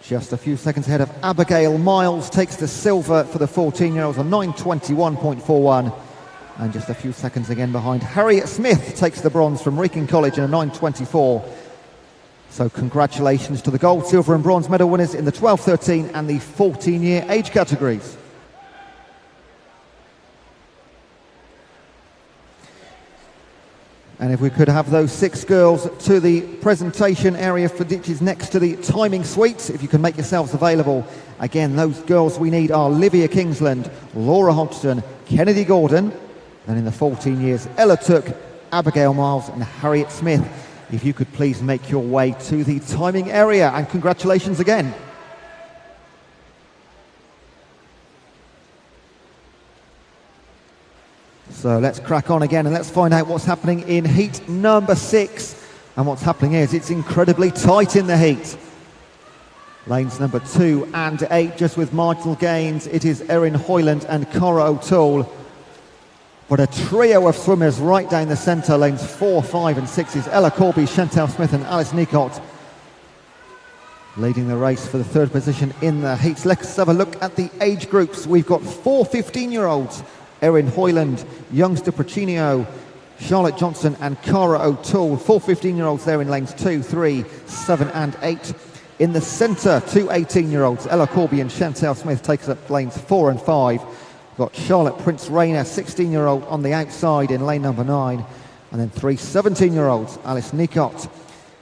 Just a few seconds ahead of Abigail Miles takes the silver for the 14-year-olds, a 9:21.41. And just a few seconds again behind, Harriet Smith takes the bronze from Wrekin College in a 9:24. So congratulations to the gold, silver and bronze medal winners in the 12-13 and the 14-year age categories. And if we could have those 6 girls to the presentation area, for which is next to the timing suite, if you can make yourselves available. Again, those girls we need are Livia Kingsland, Laura Hodgson, Kennedy Gordon, and in the 14 years, Ella Took, Abigail Miles and Harriet Smith. If you could please make your way to the timing area, and congratulations again. So let's crack on again and let's find out what's happening in heat number 6. And what's happening is it's incredibly tight in the heat. Lanes number 2 and 8 just with marginal gains. It is Erin Hoyland and Cara O'Toole. But a trio of swimmers right down the centre. Lanes 4, 5 and 6 is Ella Corby, Chantal Smith and Alice Nicott, leading the race for the 3rd position in the heats. Let's have a look at the age groups. We've got 4 15-year-olds. Erin Hoyland, Youngster Procinio, Charlotte Johnson and Cara O'Toole. 4 15-year-olds there in lanes 2, 3, 7 and 8. In the centre, 2 18-year-olds, Ella Corby and Chantal Smith takes up lanes 4 and 5. Got Charlotte Prince Rayner, 16-year-old on the outside in lane number 9. And then 3 17-year-olds, Alice Nicott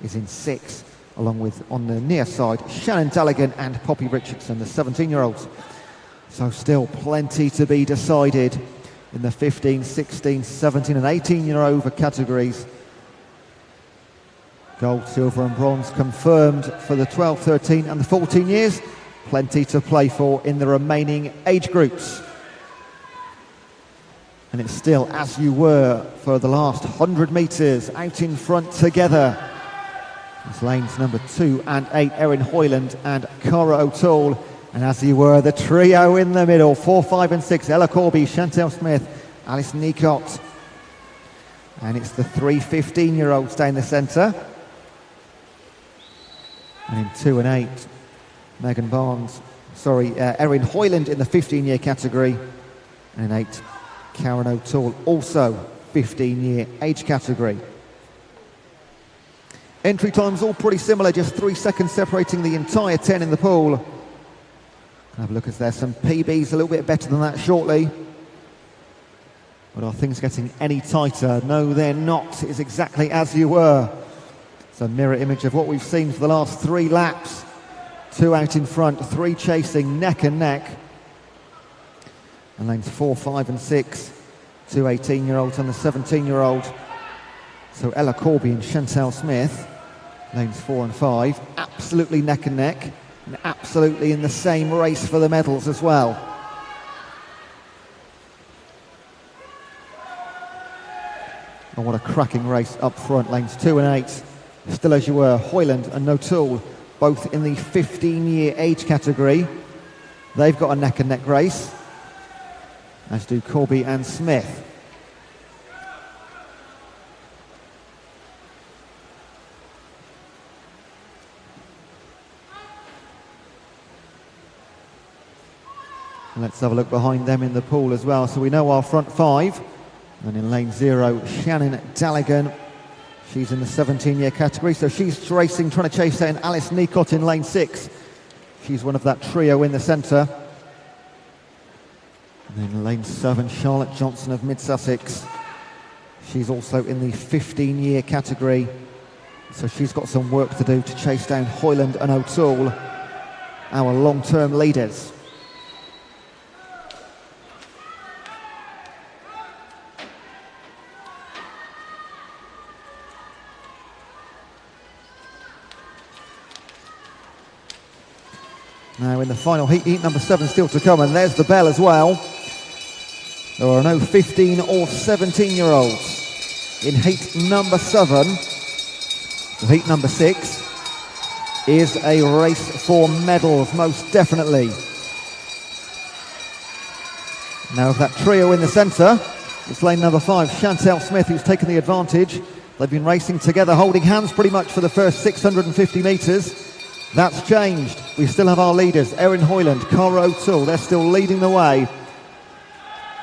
is in 6, along with on the near side, Shannon Daligan and Poppy Richardson, the 17-year-olds. So still plenty to be decided in the 15, 16, 17 and 18-year-over categories. Gold, silver and bronze confirmed for the 12, 13 and the 14 years. Plenty to play for in the remaining age groups. And it's still as you were for the last 100 metres, out in front together. It's lanes number 2 and 8, Erin Hoyland and Cara O'Toole. And as you were, the trio in the middle, 4, 5 and 6, Ella Corby, Chantal Smith, Alice Nicott. And it's the 3 15-year-olds down the centre. And in 2 and 8, Erin Hoyland in the 15-year category. And in 8, Karen O'Toole, also 15-year age category. Entry times all pretty similar, just 3 seconds separating the entire 10 in the pool. Have a look as there's some PBs a little bit better than that shortly. But are things getting any tighter? No, they're not. It's exactly as you were. It's a mirror image of what we've seen for the last 3 laps. 2 out in front, 3 chasing neck and neck. And lanes 4, 5 and 6. 2 18-year-olds and the 17-year-old. So Ella Corby and Chantal Smith. Lanes 4 and 5, absolutely neck and neck, and absolutely in the same race for the medals as well. And what a cracking race up front. Lanes 2 and 8, still as you were, Hoyland and O'Toole, both in the 15-year age category. They've got a neck and neck race, as do Corby and Smith. And let's have a look behind them in the pool as well. So we know our front 5. And in lane 0, Shannon Daligan. She's in the 17-year category, so she's racing, trying to chase down Alice Nicot in lane 6. She's one of that trio in the centre. And then lane 7, Charlotte Johnson of Mid-Sussex. She's also in the 15-year category, so she's got some work to do to chase down Hoyland and O'Toole, our long-term leaders. Now in the final heat, heat number 7 still to come, and there's the bell as well. There are no 15 or 17-year-olds in heat number 7. So heat number 6 is a race for medals, most definitely. Now with that trio in the centre, it's lane number 5, Chantel Smith, who's taken the advantage. They've been racing together, holding hands pretty much for the first 650 metres. That's changed. We still have our leaders, Erin Hoyland, Cara O'Toole. They're still leading the way.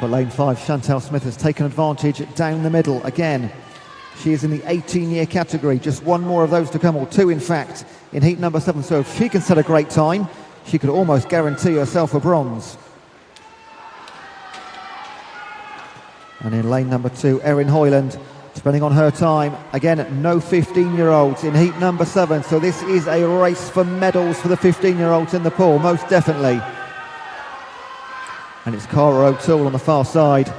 But lane 5, Chantel Smith, has taken advantage down the middle again. She is in the 18-year category. Just one more of those to come, or 2 in fact, in heat number 7. So if she can set a great time, she could almost guarantee herself a bronze. And in lane number 2, Erin Hoyland, depending on her time, again, no 15-year-olds in heat number 7. So this is a race for medals for the 15-year-olds in the pool, most definitely. And it's Cara O'Toole on the far side.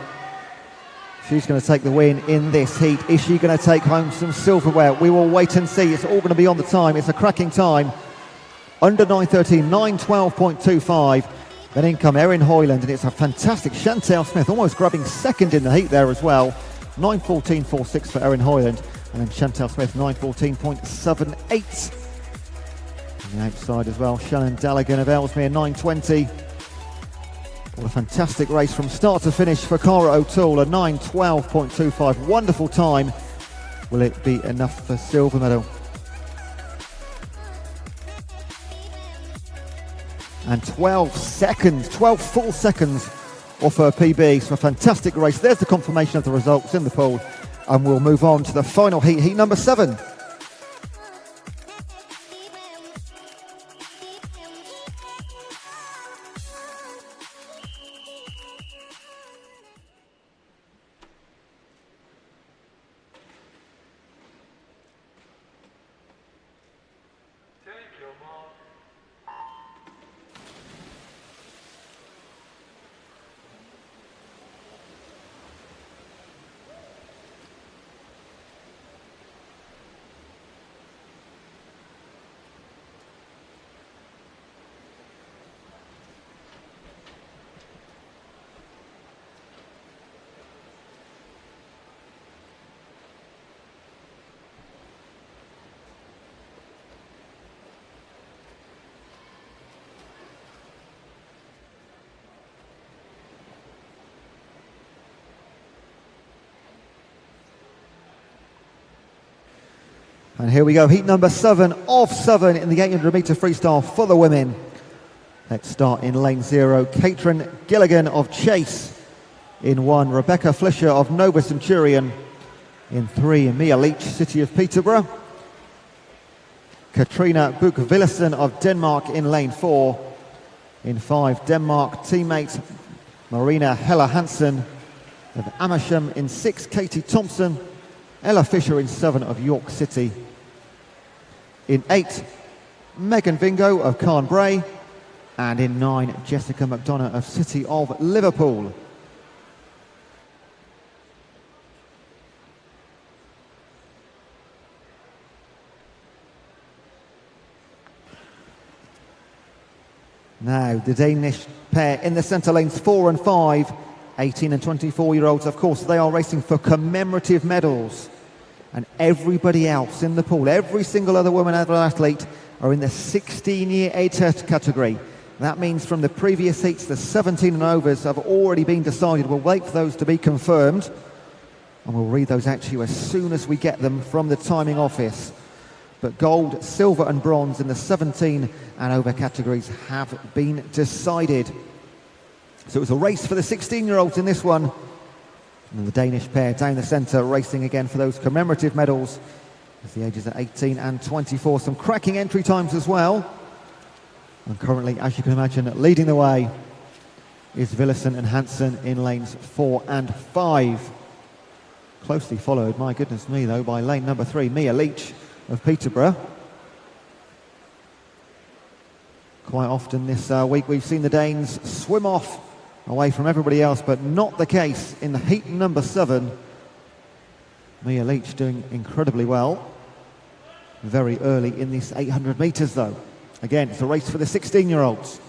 She's going to take the win in this heat. Is she going to take home some silverware? We will wait and see. It's all going to be on the time. It's a cracking time. Under 9:13, 9:12.25. Then in come Erin Hoyland, and it's a fantastic Chantel Smith, almost grabbing second in the heat there as well. 9:14.46 for Erin Hoyland, and then Chantel Smith 9:14.78. On the outside as well, Shannon Daligan of Ellesmere 9:20. What a fantastic race from start to finish for Cara O'Toole, a 9:12.25. Wonderful time. Will it be enough for silver medal? And 12 full seconds off her PB. So a fantastic race. There's the confirmation of the results in the pool, and we'll move on to the final heat, heat number 7. And here we go, heat number 7 of 7 in the 800-metre freestyle for the women. Let's start in lane 0, Catherine Gilligan of Chase. In 1, Rebecca Flischer of Nova Centurion. In 3, Mia Leach, City of Peterborough. Katrina Buch-Willesen of Denmark in lane 4. In 5, Denmark teammate Marina Hella Hansen of Amersham. In 6, Katie Thompson. Ella Fisher in 7 of York City. In 8, Megan Vingo of Carnbray. And in 9, Jessica McDonough of City of Liverpool. Now, the Danish pair in the centre lanes, 4 and 5, 18 and 24-year-olds. Of course, they are racing for commemorative medals. And everybody else in the pool, every single other woman athlete, are in the 16-year age category. That means from the previous heats, the 17 and overs have already been decided. We'll wait for those to be confirmed, and we'll read those out to you as soon as we get them from the timing office. But gold, silver and bronze in the 17 and over categories have been decided. So it was a race for the 16-year-olds in this one. And the Danish pair down the centre racing again for those commemorative medals as the ages are 18 and 24. Some cracking entry times as well. And currently, as you can imagine, leading the way is Villesen and Hansen in lanes 4 and 5. Closely followed, my goodness me though, by lane number 3, Mia Leach of Peterborough. Quite often this week we've seen the Danes swim off away from everybody else, but not the case in the heat number 7. Mia Leach doing incredibly well. Very early in this 800 metres though. Again, it's a race for the 16-year-olds.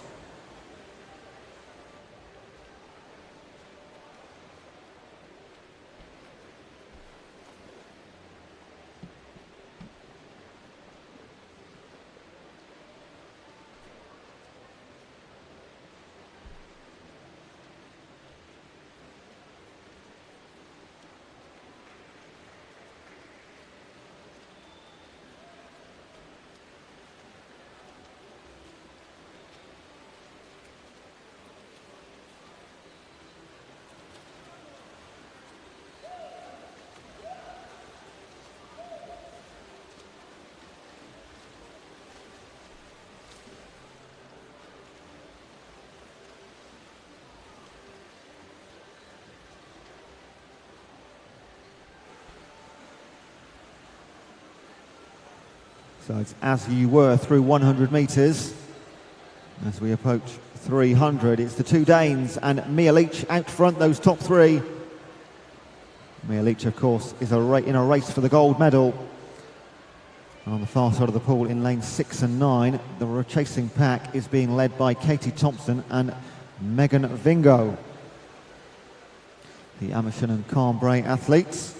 So it's as you were through 100 metres. As we approach 300, it's the two Danes and Mia Leach out front, those top three. Mia Leach, of course, is in a race for the gold medal. And on the far side of the pool in lanes 6 and 9, the chasing pack is being led by Katie Thompson and Megan Vingo, the Amersham and Carnbray athletes.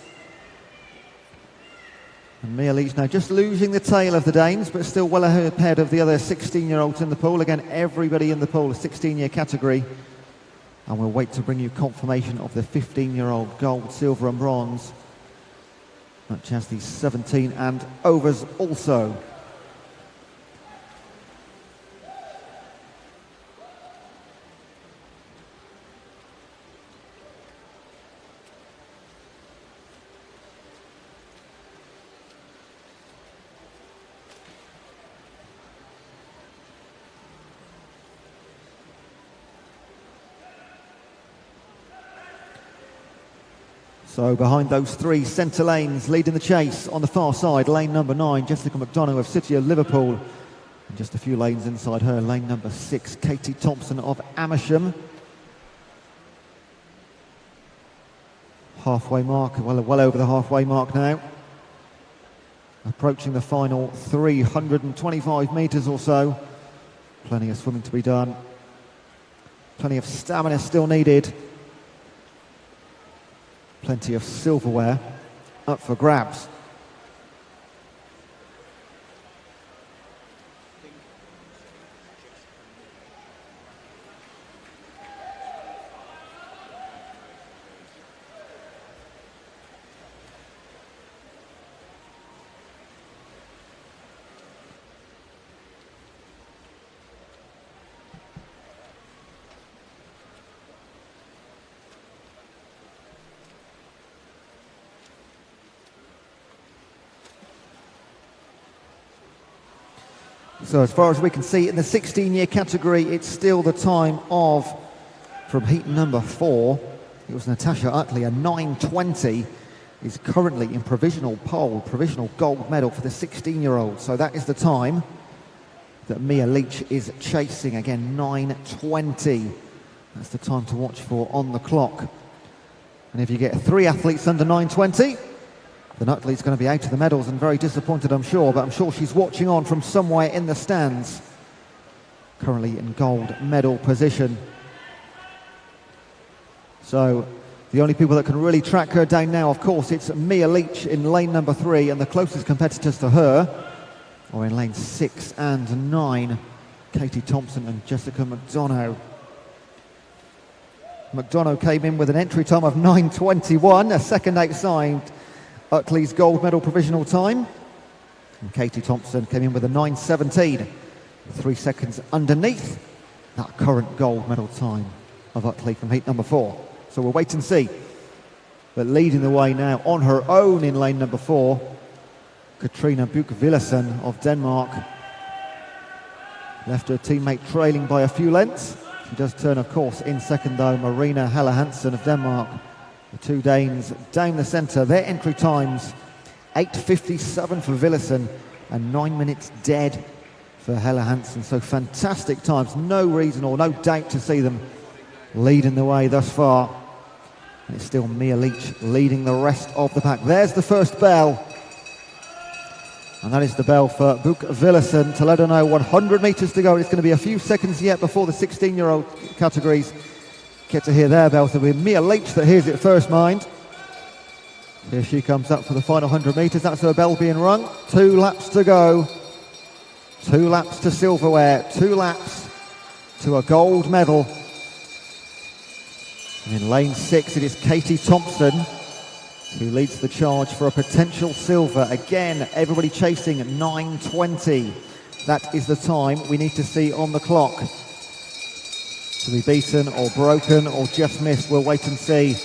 And Mia Leach now just losing the tail of the Danes, but still well ahead of the other 16-year-olds in the pool. Again, everybody in the pool, a 16-year category. And we'll wait to bring you confirmation of the 15-year-old gold, silver and bronze, much as the 17 and overs also. So behind those three centre lanes, leading the chase on the far side, lane number 9, Jessica McDonough of City of Liverpool. And just a few lanes inside her, lane number 6, Katie Thompson of Amersham. Halfway mark, well over the halfway mark now. Approaching the final 325 metres or so. Plenty of swimming to be done. Plenty of stamina still needed. Plenty of silverware up for grabs. So as far as we can see, in the 16-year category, it's still the time of, from heat number 4, it was Natasha Utley, a 9:20, is currently in provisional pole, provisional gold medal for the 16-year-old. So that is the time that Mia Leach is chasing. Again, 9:20. That's the time to watch for on the clock. And if you get 3 athletes under 9:20, then Utley's going to be out of the medals and very disappointed, I'm sure, but I'm sure she's watching on from somewhere in the stands. currently in gold medal position. So the only people that can really track her down now, of course, it's Mia Leach in lane number 3, and the closest competitors to her are in lane 6 and 9, Katie Thompson and Jessica McDonough. McDonough came in with an entry time of 9:21, a second outside Utley's gold medal provisional time. And Katie Thompson came in with a 9:17, 3 seconds underneath that current gold medal time of Utley from heat number 4. So we'll wait and see. But leading the way now on her own in lane number 4, Katrina Buch-Willesen of Denmark. Left her teammate trailing by a few lengths. She does turn, of course, in second though, Marina Helle Hansen of Denmark. The two Danes down the centre. Their entry times 8:57 for Willesen and 9 minutes dead for Helle Hansen. So fantastic times. No reason or no doubt to see them leading the way thus far. And it's still Mia Leach leading the rest of the pack. There's the first bell. And that is the bell for Buch-Willesen to let her know 100 metres to go. It's going to be a few seconds yet before the 16-year-old categories get to hear their bell. So it'll be Mia Leach that hears it first, mind. Here she comes up for the final 100 metres. That's her bell being rung. 2 laps to go. 2 laps to silverware. 2 laps to a gold medal. And in lane 6, it is Katie Thompson who leads the charge for a potential silver. Again, everybody chasing 9:20. That is the time we need to see on the clock. To be beaten or broken or just missed, we'll wait and see.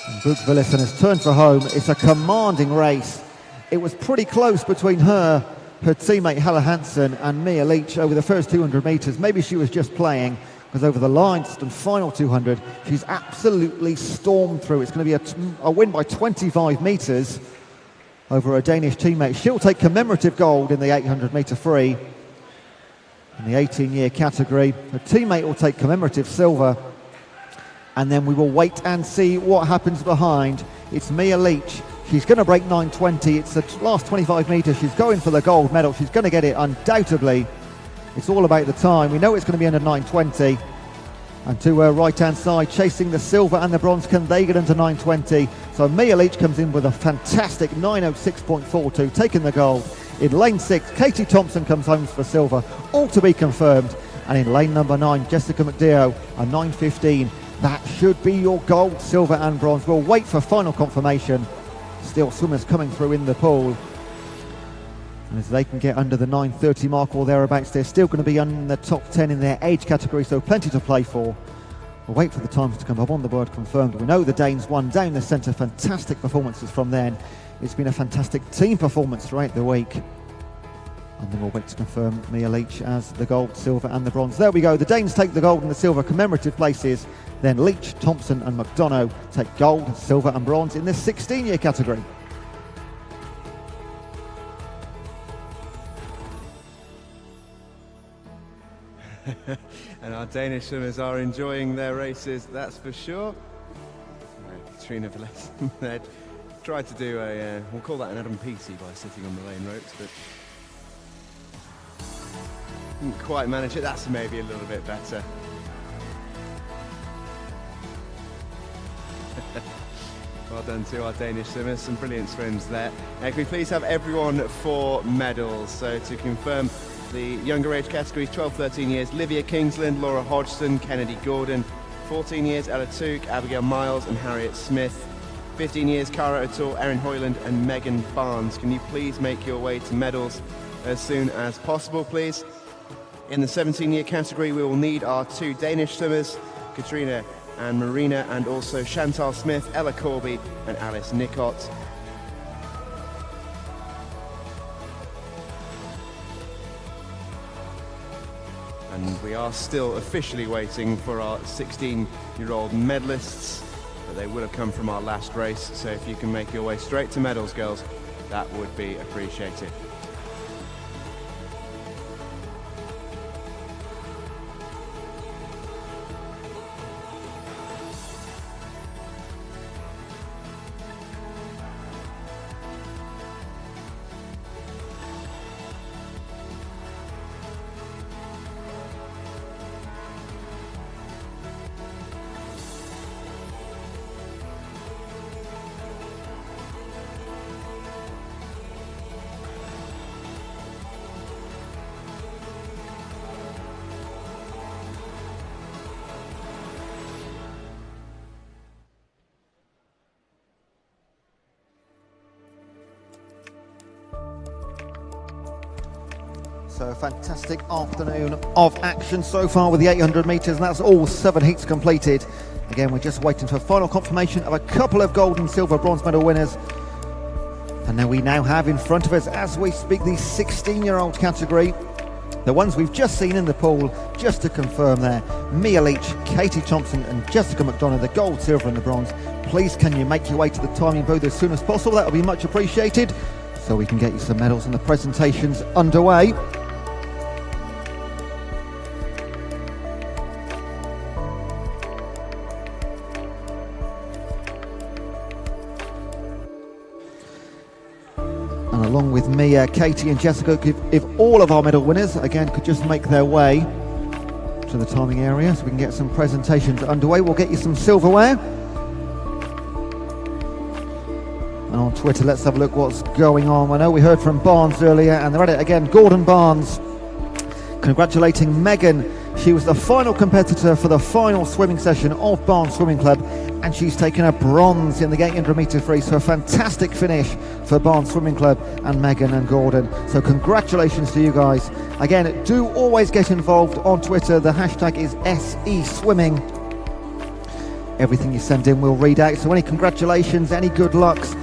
And Buch-Willesen has turned for home. It's a commanding race. It was pretty close between her teammate Helle Hansen and Mia Leach over the first 200 metres. Maybe she was just playing, because over the last and final 200, she's absolutely stormed through. It's going to be a win by 25 metres over her Danish teammate. She'll take commemorative gold in the 800-metre free in the 18-year category. Her teammate will take commemorative silver, and then we will wait and see what happens behind. It's Mia Leach. She's going to break 9:20. It's the last 25 metres. She's going for the gold medal. She's going to get it undoubtedly. It's all about the time. We know it's going to be under 9:20. And to her right-hand side, chasing the silver and the bronze, can they get into 9:20? So Mia Leach comes in with a fantastic 9:06.42, taking the gold. In lane 6, Katie Thompson comes home for silver, all to be confirmed. And in lane number 9, Jessica McDonough, a 9:15. That should be your gold, silver and bronze. We'll wait for final confirmation. Still swimmers coming through in the pool. And as they can get under the 9:30 mark or thereabouts, they're still going to be in the top 10 in their age category, so plenty to play for. We'll wait for the times to come up on the board confirmed. We know the Danes won down the centre. Fantastic performances from then. It's been a fantastic team performance throughout the week. And then we'll wait to confirm Mia Leach as the gold, silver and the bronze. There we go. The Danes take the gold and the silver commemorative places. Then Leach, Thompson and McDonough take gold, silver and bronze in the 16-year category. And our Danish swimmers are enjoying their races, that's for sure. Katrina Willesen had tried to do we'll call that an Adam Peaty by sitting on the lane ropes, but didn't quite manage it. That's maybe a little bit better. Well done to our Danish swimmers, some brilliant swims there. Can we please have everyone for medals? So to confirm the younger age categories, 12-13 years, Livia Kingsland, Laura Hodgson, Kennedy Gordon. 14 years, Ella Took, Abigail Miles and Harriet Smith. 15 years, Cara O'Toole, Erin Hoyland and Megan Barnes. Can you please make your way to medals as soon as possible, please? In the 17-year category, we will need our 2 Danish swimmers, Katrina and Marina, and also Chantal Smith, Ella Corby and Alice Nicott. And we are still officially waiting for our 16-year-old medalists, but they would have come from our last race, so if you can make your way straight to medals, girls, that would be appreciated. So a fantastic afternoon of action so far with the 800 metres, and that's all 7 heats completed. Again, we're just waiting for final confirmation of a couple of gold and silver bronze medal winners. And then we now have in front of us, as we speak, the 16-year-old category. The ones we've just seen in the pool, just to confirm there, Mia Leach, Katie Thompson and Jessica McDonough, the gold, silver and the bronze. Please can you make your way to the timing booth as soon as possible? That will be much appreciated, so we can get you some medals and the presentations underway. And along with Mia, Katie and Jessica, if all of our medal winners, again, could just make their way to the timing area so we can get some presentations underway. We'll get you some silverware. And on Twitter, let's have a look what's going on. I know we heard from Barnes earlier, and they're at it again. Gordon Barnes congratulating Megan. She was the final competitor for the final swimming session of Barnes Swimming Club, and she's taken a bronze in the 800 metre free. So a fantastic finish for Barnes Swimming Club and Megan and Gordon. So congratulations to you guys. Again, do always get involved on Twitter. The hashtag is SESwimming. Everything you send in we'll read out. So any congratulations, any good lucks.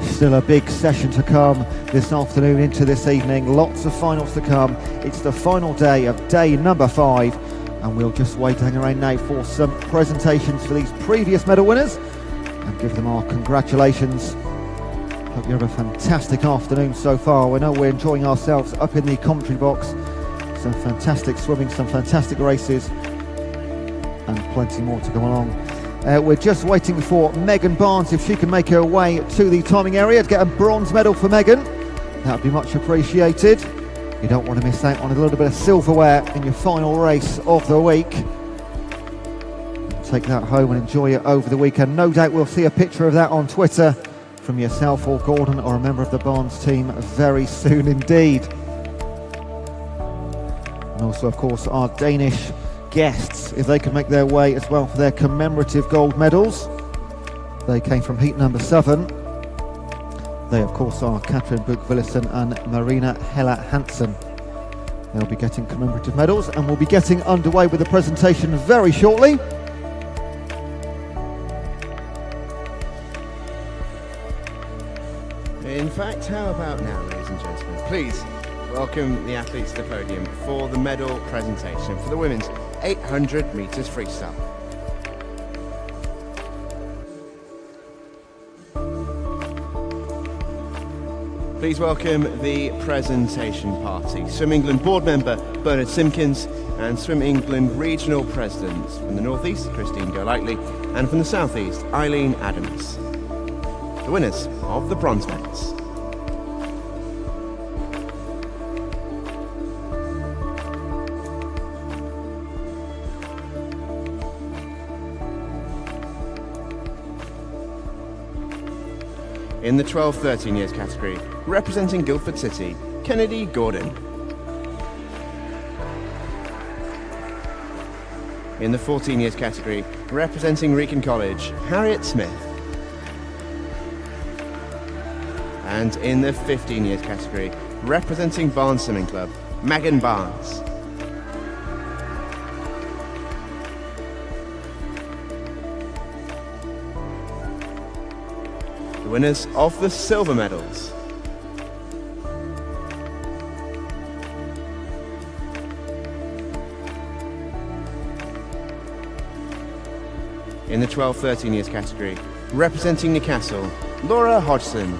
Still a big session to come this afternoon into this evening. Lots of finals to come. It's the final day of day number 5, and we'll just wait to hang around now for some presentations for these previous medal winners and give them our congratulations. Hope you have a fantastic afternoon so far. We know we're enjoying ourselves up in the commentary box. Some fantastic swimming, some fantastic races, and plenty more to come along. We're just waiting for Megan Barnes, if she can make her way to the timing area to get a bronze medal for Megan. That would be much appreciated. You don't want to miss out on a little bit of silverware in your final race of the week. Take that home and enjoy it over the weekend. No doubt we'll see a picture of that on Twitter from yourself or Gordon or a member of the Barnes team very soon indeed. And also, of course, our Danish guests, if they can make their way as well for their commemorative gold medals. They came from heat number 7. They of course are Katrin Buch-Willison and Marina Hella Hansen. They'll be getting commemorative medals, and we'll be getting underway with the presentation very shortly. In fact, how about now, ladies and gentlemen? Please welcome the athletes to the podium for the medal presentation for the women's 800 metres freestyle. Please welcome the presentation party. Swim England board member Bernard Simpkins and Swim England regional presidents from the North East, Christine Golightly, and from the South East, Eileen Adams. The winners of the bronze medals. In the 12-13 years category, representing Guildford City, Kennedy Gordon. In the 14 years category, representing Wrekin College, Harriet Smith. And in the 15 years category, representing Barnes Swimming Club, Megan Barnes. The winners of the silver medals. In the 12-13 years category, representing Newcastle, Laura Hodgson.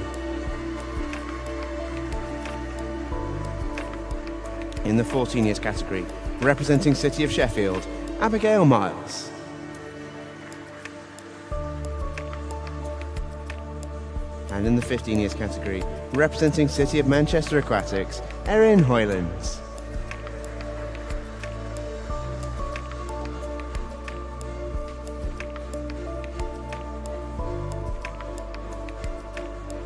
In the 14 years category, representing City of Sheffield, Abigail Miles. And in the 15 years category, representing City of Manchester Aquatics, Erin Hoylands.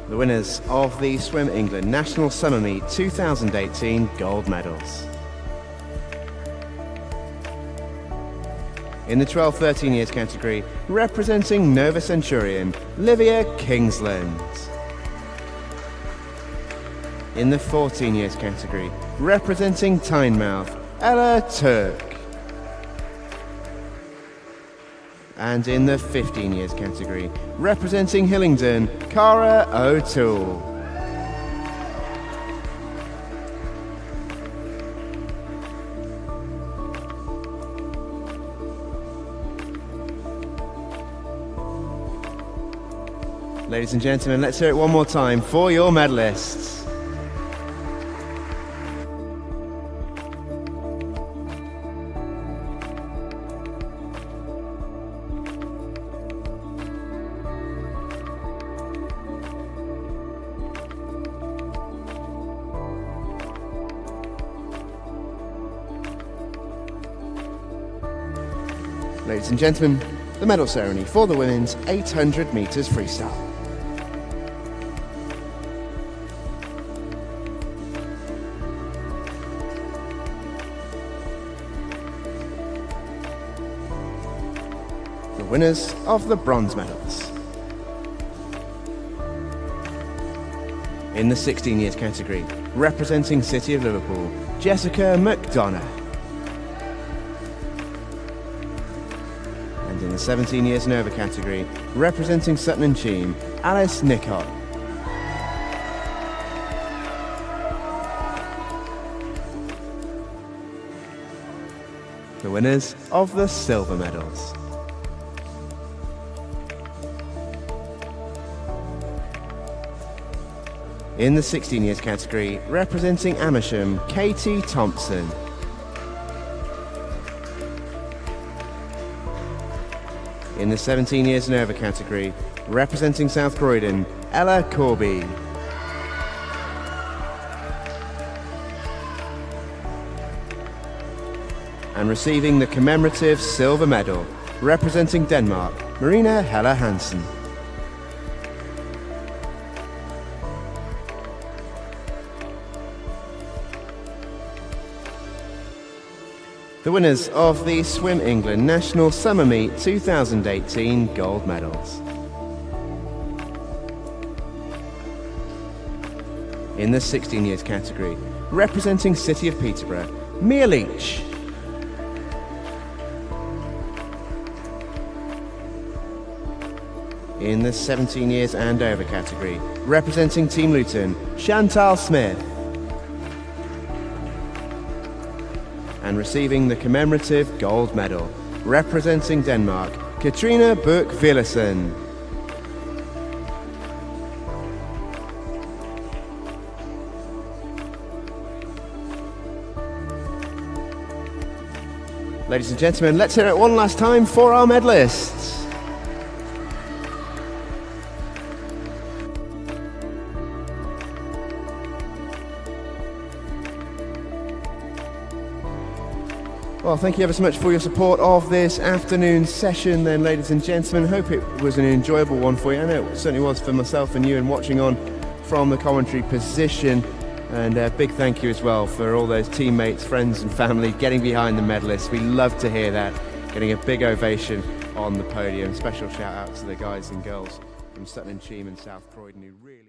The winners of the Swim England National Summer Meet 2018 gold medals. In the 12-13 years category, representing Nova Centurion, Livia Kingsland. In the 14 years category, representing Tynemouth, Ella Turk. And in the 15 years category, representing Hillingdon, Cara O'Toole. Ladies and gentlemen, let's hear it one more time for your medalists. Ladies and gentlemen, the medal ceremony for the women's 800 meters freestyle. The winners of the bronze medals. In the 16 years category, representing City of Liverpool, Jessica McDonough. And in the 17 years and over category, representing Sutton and Cheam, Alice Nichol. The winners of the silver medals. In the 16 years category, representing Amersham, Katie Thompson. In the 17 years and over category, representing South Croydon, Ella Corby. And receiving the commemorative silver medal, representing Denmark, Marina Helle Hansen. The winners of the Swim England National Summer Meet 2018 gold medals. In the 16 years category, representing City of Peterborough, Mia Leach. In the 17 years and over category, representing Team Luton, Chantal Smith. And receiving the commemorative gold medal, representing Denmark, Katrina Buch-Villersen. Ladies and gentlemen, let's hear it one last time for our medalists. Well, thank you ever so much for your support of this afternoon's session then, ladies and gentlemen. Hope it was an enjoyable one for you. I know it certainly was for myself and you, and watching on from the commentary position. And a big thank you as well for all those teammates, friends and family getting behind the medalists. We love to hear that, getting a big ovation on the podium. Special shout out to the guys and girls from Sutton and Cheam and South Croydon who really...